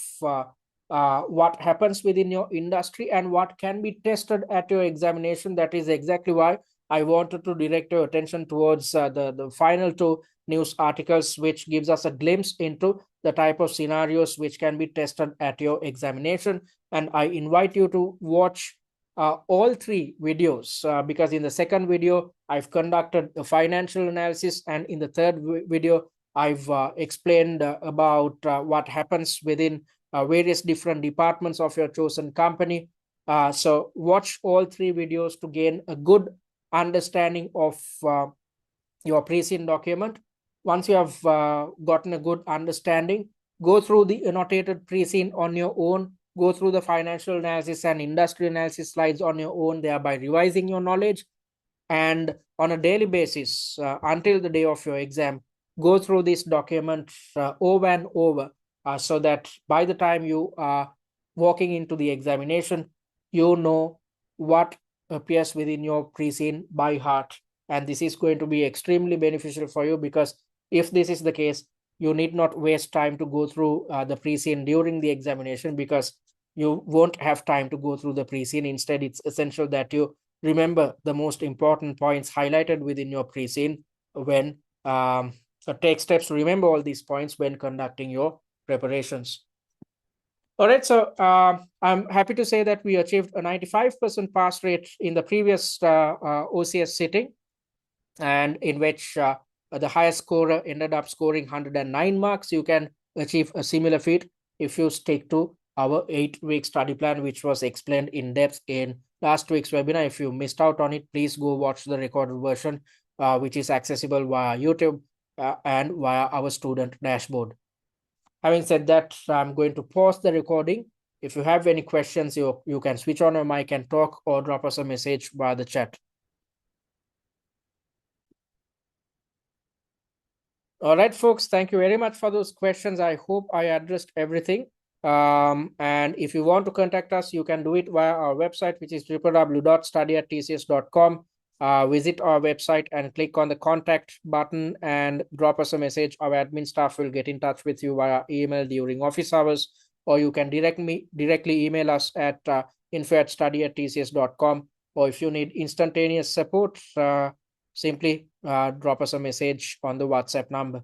what happens within your industry and what can be tested at your examination. That is exactly why I wanted to direct your attention towards the final two news articles, which gives us a glimpse into the type of scenarios which can be tested at your examination. And I invite you to watch all three videos because in the second video, I've conducted a financial analysis, and in the third video, I've explained about what happens within various different departments of your chosen company. So watch all three videos to gain a good understanding of your pre-scene document. Once you have gotten a good understanding, go through the annotated pre-scene on your own, go through the financial analysis and industry analysis slides on your own, thereby revising your knowledge. And on a daily basis, until the day of your exam, go through this document over and over so that by the time you are walking into the examination, you know what appears within your pre-scene by heart. And this is going to be extremely beneficial for you, because if this is the case, you need not waste time to go through the pre-scene during the examination, because you won't have time to go through the pre-scene. Instead, it's essential that you remember the most important points highlighted within your pre-scene when take steps to remember all these points when conducting your preparations. All right, so I'm happy to say that we achieved a 95% pass rate in the previous OCS sitting, and in which the highest scorer ended up scoring 109 marks. You can achieve a similar feat if you stick to our 8-week study plan, which was explained in depth in last week's webinar. If you missed out on it, please go watch the recorded version, which is accessible via YouTube and via our student dashboard. Having said that, I'm going to pause the recording. If you have any questions, you can switch on your mic and talk, or drop us a message via the chat. All right, folks, thank you very much for those questions. I hope I addressed everything. And if you want to contact us, you can do it via our website, which is www.study@tcs.com. Visit our website and click on the contact button and drop us a message. Our admin staff will get in touch with you via email during office hours, or you can directly email us at info@study@tcs.com. Or if you need instantaneous support, simply drop us a message on the WhatsApp number.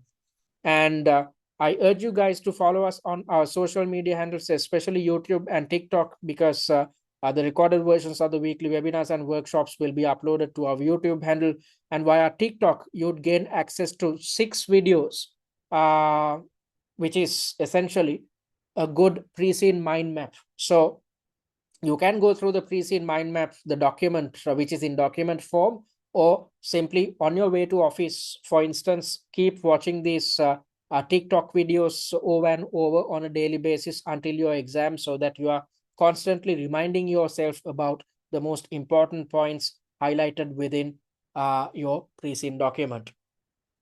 And I urge you guys to follow us on our social media handles, especially YouTube and TikTok, because the recorded versions of the weekly webinars and workshops will be uploaded to our YouTube handle. And via TikTok, you'd gain access to 6 videos, which is essentially a good pre-scene mind map. So You can go through the Preseen mind map, the document, which is in document form, or simply on your way to office, for instance, keep watching these TikTok videos over and over on a daily basis until your exam, so that you are constantly reminding yourself about the most important points highlighted within your Preseen document.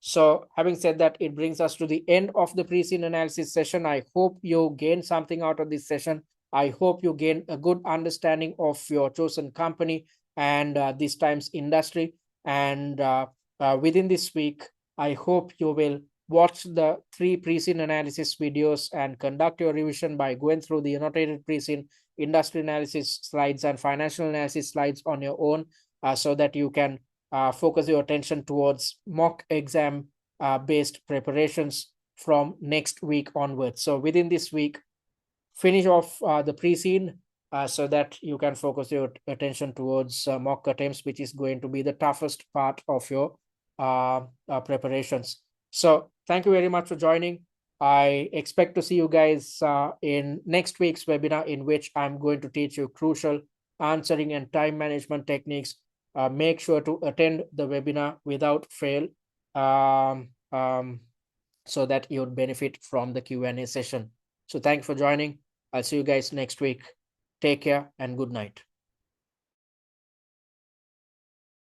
So having said that, it brings us to the end of the Preseen analysis session. I hope you gain something out of this session. I hope you gain a good understanding of your chosen company and this time's industry. And within this week, I hope you will watch the 3 Preseen analysis videos and conduct your revision by going through the annotated Preseen industry analysis slides and financial analysis slides on your own, so that you can focus your attention towards mock exam based preparations from next week onwards. So within this week, finish off the Preseen so that you can focus your attention towards mock attempts, which is going to be the toughest part of your preparations. So thank you very much for joining. I expect to see you guys in next week's webinar, in which I'm going to teach you crucial answering and time management techniques. Make sure to attend the webinar without fail, so that you'd benefit from the Q&A session. So thank you for joining. I'll see you guys next week. Take care and good night.